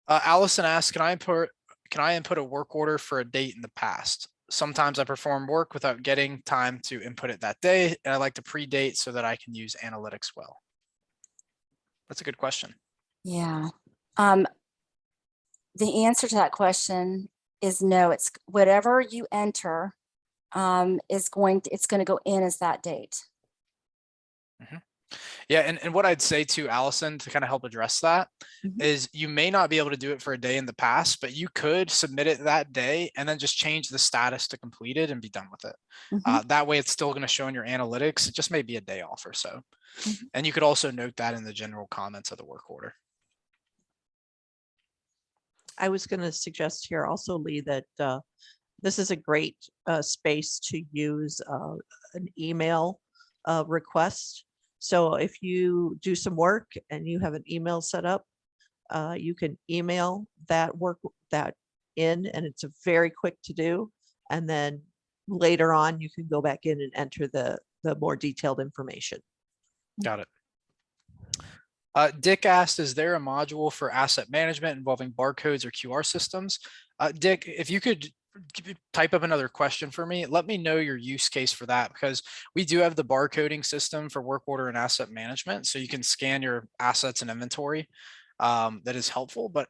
Allison asks, can I input a work order for a date in the past? Sometimes I perform work without getting time to input it that day, and I like to predate so that I can use analytics well. That's a good question. Yeah. The answer to that question is no. It's whatever you enter it's going to go in as that date. Yeah, and what I'd say to Allison to kind of help address that is you may not be able to do it for a day in the past, but you could submit it that day and then just change the status to completed and be done with it. That way it's still going to show in your analytics. It just may be a day off or so. And you could also note that in the general comments of the work order. I was going to suggest here also, Lee, that this is a great space to use an email request. So if you do some work and you have an email set up, you can email that work in, and it's a very quick to do. And then later on, you can go back in and enter the more detailed information. Got it. Dick asked, is there a module for asset management involving barcodes or QR systems? Dick, if you could type up another question for me, let me know your use case for that, because we do have the barcoding system for work order and asset management. So you can scan your assets and inventory. That is helpful, but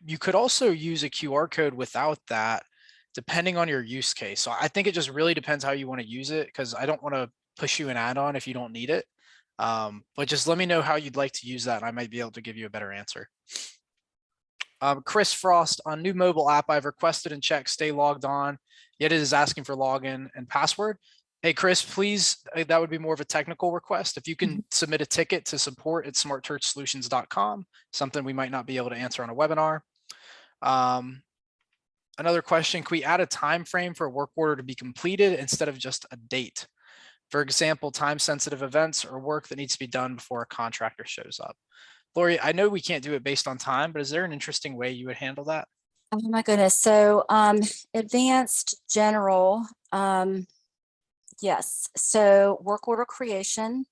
you could also use a QR code without that, depending on your use case. So I think it just really depends how you want to use it, because I don't want to push you an add-on if you don't need it. But just let me know how you'd like to use that, and I might be able to give you a better answer. Chris Frost, on new mobile app, I've requested and checked stay logged on, yet it is asking for login and password. Hey, Chris, please, that would be more of a technical request. If you can submit a ticket to support@smartchurchsolutions.com, something we might not be able to answer on a webinar. Another question, can we add a time frame for a work order to be completed instead of just a date? For example, time-sensitive events or work that needs to be done before a contractor shows up. Lori, I know we can't do it based on time, but is there an interesting way you would handle that? Oh my goodness. So advanced general, Yes, so work order creation,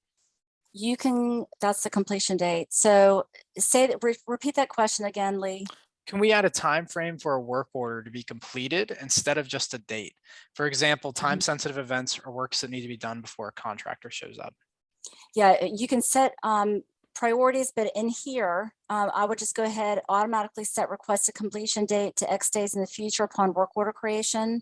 you can, that's the completion date. So say that, repeat that question again, Lee. Can we add a time frame for a work order to be completed instead of just a date? For example, time sensitive events or works that need to be done before a contractor shows up. Yeah, you can set priorities, but in here, I would just go ahead, automatically set requested completion date to X days in the future upon work order creation.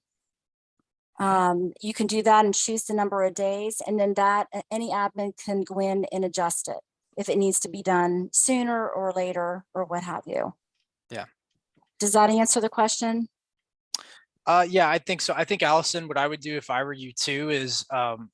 You can do that and choose the number of days, and then that any admin can go in and adjust it if it needs to be done sooner or later or what have you. Yeah. Does that answer the question? Yeah, I think so. I think, Allison, what I would do if I were you too is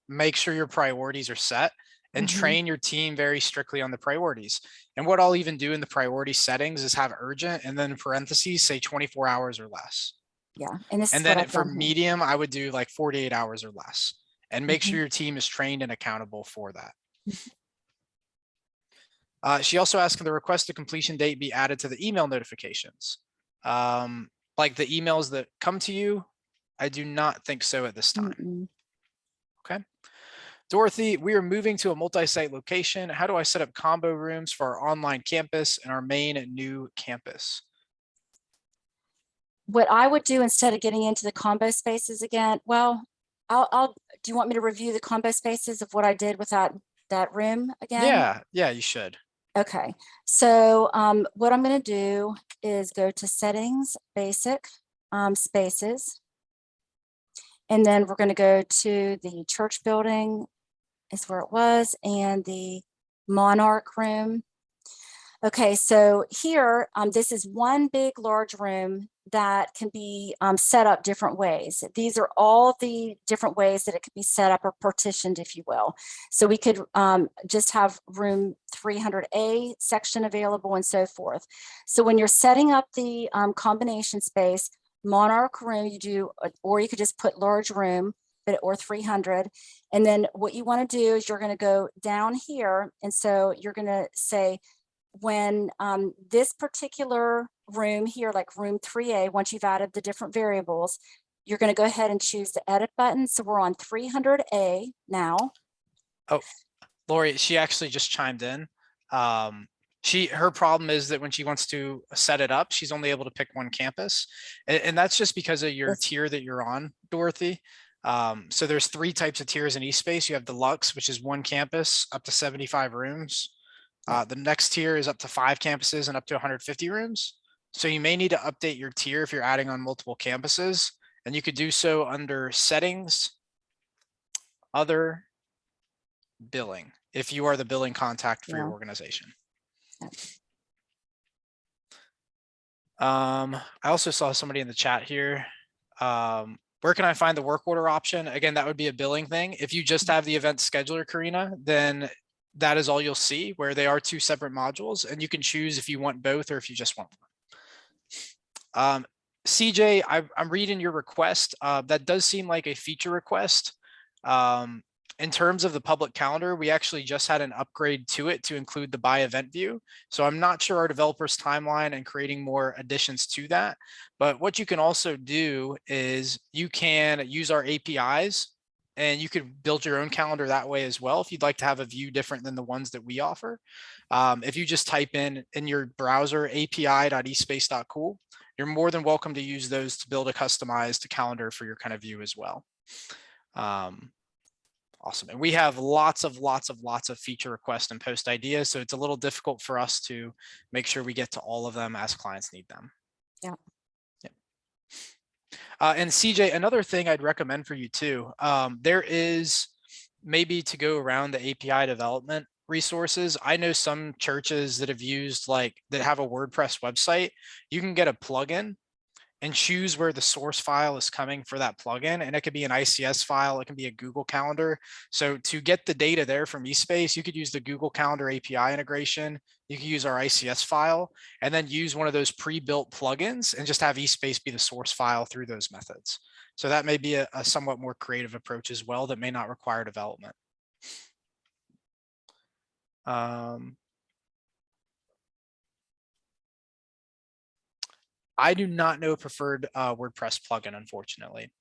make sure your priorities are set and train your team very strictly on the priorities. And what I'll even do in the priority settings is have urgent and then in parentheses say 24 hours or less. Yeah, and this And is what then I've for done here. medium, I would do like 48 hours or less and make sure your team is trained and accountable for that. She also asked, can the request to completion date be added to the email notifications? Like the emails that come to you? I do not think so at this time. Okay. Dorothy, we are moving to a multi-site location. How do I set up combo rooms for our online campus and our main new campus? What I would do instead of getting into the combo spaces again, well, do you want me to review the combo spaces of what I did with that room again? Yeah, you should. Okay, so what I'm going to do is go to settings, basic, spaces. And then we're going to go to the church building is where it was, and the monarch room. Okay, so here, this is one big large room that can be set up different ways. These are all the different ways that it could be set up or partitioned, if you will. So we could just have room 300A section available and so forth. So when you're setting up the combination space, monarch room, you do, or you could just put large room, or 300. And then what you want to do is you're going to go down here. And so you're going to say, when this particular room here, like room 3A, once you've added the different variables, you're going to go ahead and choose the edit button. So we're on 300A now. Oh, Lori, she actually just chimed in. Her problem is that when she wants to set it up, she's only able to pick one campus. And that's just because of your tier that you're on, Dorothy. So there's 3 types of tiers in eSpace. You have Deluxe, which is 1 campus up to 75 rooms. The next tier is up to 5 campuses and up to 150 rooms. So you may need to update your tier if you're adding on multiple campuses, and you could do so under settings, other, billing, if you are the billing contact for your organization. I also saw somebody in the chat here. Where can I find the work order option? Again, that would be a billing thing. If you just have the event scheduler, Karina, then that is all you'll see, where they are 2 separate modules, and you can choose if you want both or if you just want one. CJ, I'm reading your request. That does seem like a feature request. In terms of the public calendar, we actually just had an upgrade to it to include the by event view. So I'm not sure our developers timeline and creating more additions to that. But what you can also do is you can use our APIs and you could build your own calendar that way as well if you'd like to have a view different than the ones that we offer. If you just type in your browser api.espace.cool, you're more than welcome to use those to build a customized calendar for your kind of view as well. Awesome. And we have lots of feature requests and post ideas. So it's a little difficult for us to make sure we get to all of them as clients need them. Yeah. And CJ, another thing I'd recommend for you too, there is maybe to go around the API development resources. I know some churches that have used that have a WordPress website, you can get a plugin and choose where the source file is coming for that plugin. And it could be an ICS file, it can be a Google Calendar. So to get the data there from eSpace, you could use the Google Calendar API integration. You can use our ICS file and then use one of those pre-built plugins and just have eSpace be the source file through those methods. So that may be a somewhat more creative approach as well that may not require development. I do not know preferred WordPress plugin, unfortunately.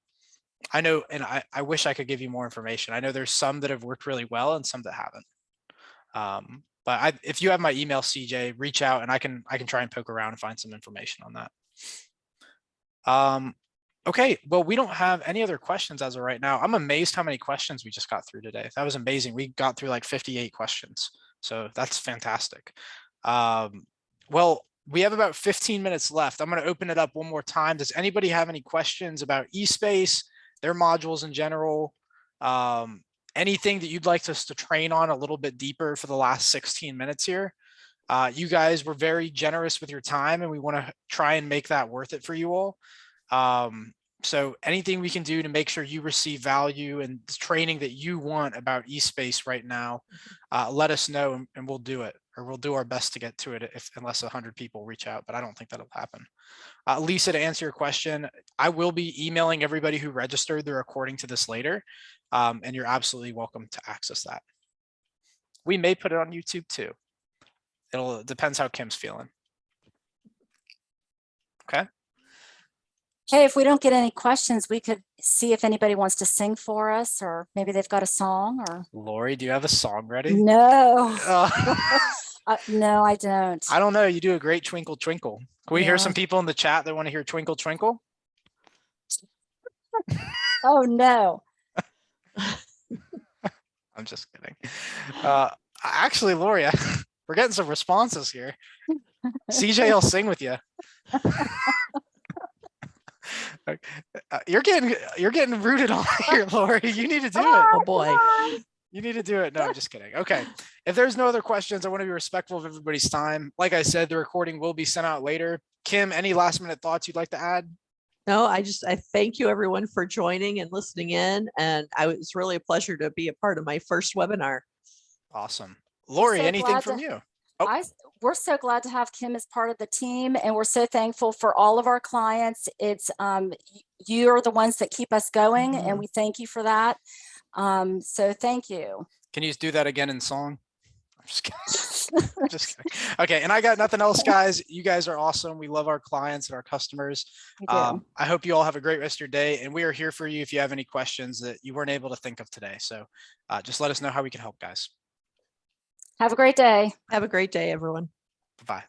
I know, and I wish I could give you more information. I know there's some that have worked really well and some that haven't. But if you have my email, CJ, reach out and I can try and poke around and find some information on that. Okay, well, we don't have any other questions as of right now. I'm amazed how many questions we just got through today. That was amazing. We got through like 58 questions. So that's fantastic. Well, we have about 15 minutes left. I'm going to open it up one more time. Does anybody have any questions about eSpace, their modules in general? Anything that you'd like us to train on a little bit deeper for the last 16 minutes here? You guys were very generous with your time and we want to try and make that worth it for you all. So anything we can do to make sure you receive value and the training that you want about eSpace right now, let us know and we'll do it, or we'll do our best to get to it unless 100 people reach out, but I don't think that'll happen. Lisa, to answer your question, I will be emailing everybody who registered the recording to this later, and you're absolutely welcome to access that. We may put it on YouTube too. It depends how Kim's feeling. Okay. Hey, if we don't get any questions, we could see if anybody wants to sing for us, or maybe they've got a song. Or Lori, do you have a song ready? No. No, I don't. I don't know. You do a great Twinkle Twinkle. Can we hear some people in the chat that want to hear Twinkle Twinkle? Oh no. I'm just kidding. Actually, Lori, we're getting some responses here. CJ will sing with you. You're getting rooted on here, Lori. You need to do it. Oh boy. You need to do it. No, I'm just kidding. Okay. If there's no other questions, I want to be respectful of everybody's time. Like I said, the recording will be sent out later. Kim, any last minute thoughts you'd like to add? No, I thank you everyone for joining and listening in. And it's really a pleasure to be a part of my first webinar. Awesome. Lori, anything from you? Oh. We're so glad to have Kim as part of the team, and we're so thankful for all of our clients. It's you're the ones that keep us going, and we thank you for that. So thank you. Can you do that again in song? I'm just kidding. I'm just kidding. Okay, and I got nothing else, guys. You guys are awesome. We love our clients and our customers. I hope you all have a great rest of your day, and we are here for you if you have any questions that you weren't able to think of today. So just let us know how we can help, guys. Have a great day. Have a great day, everyone. Bye-bye.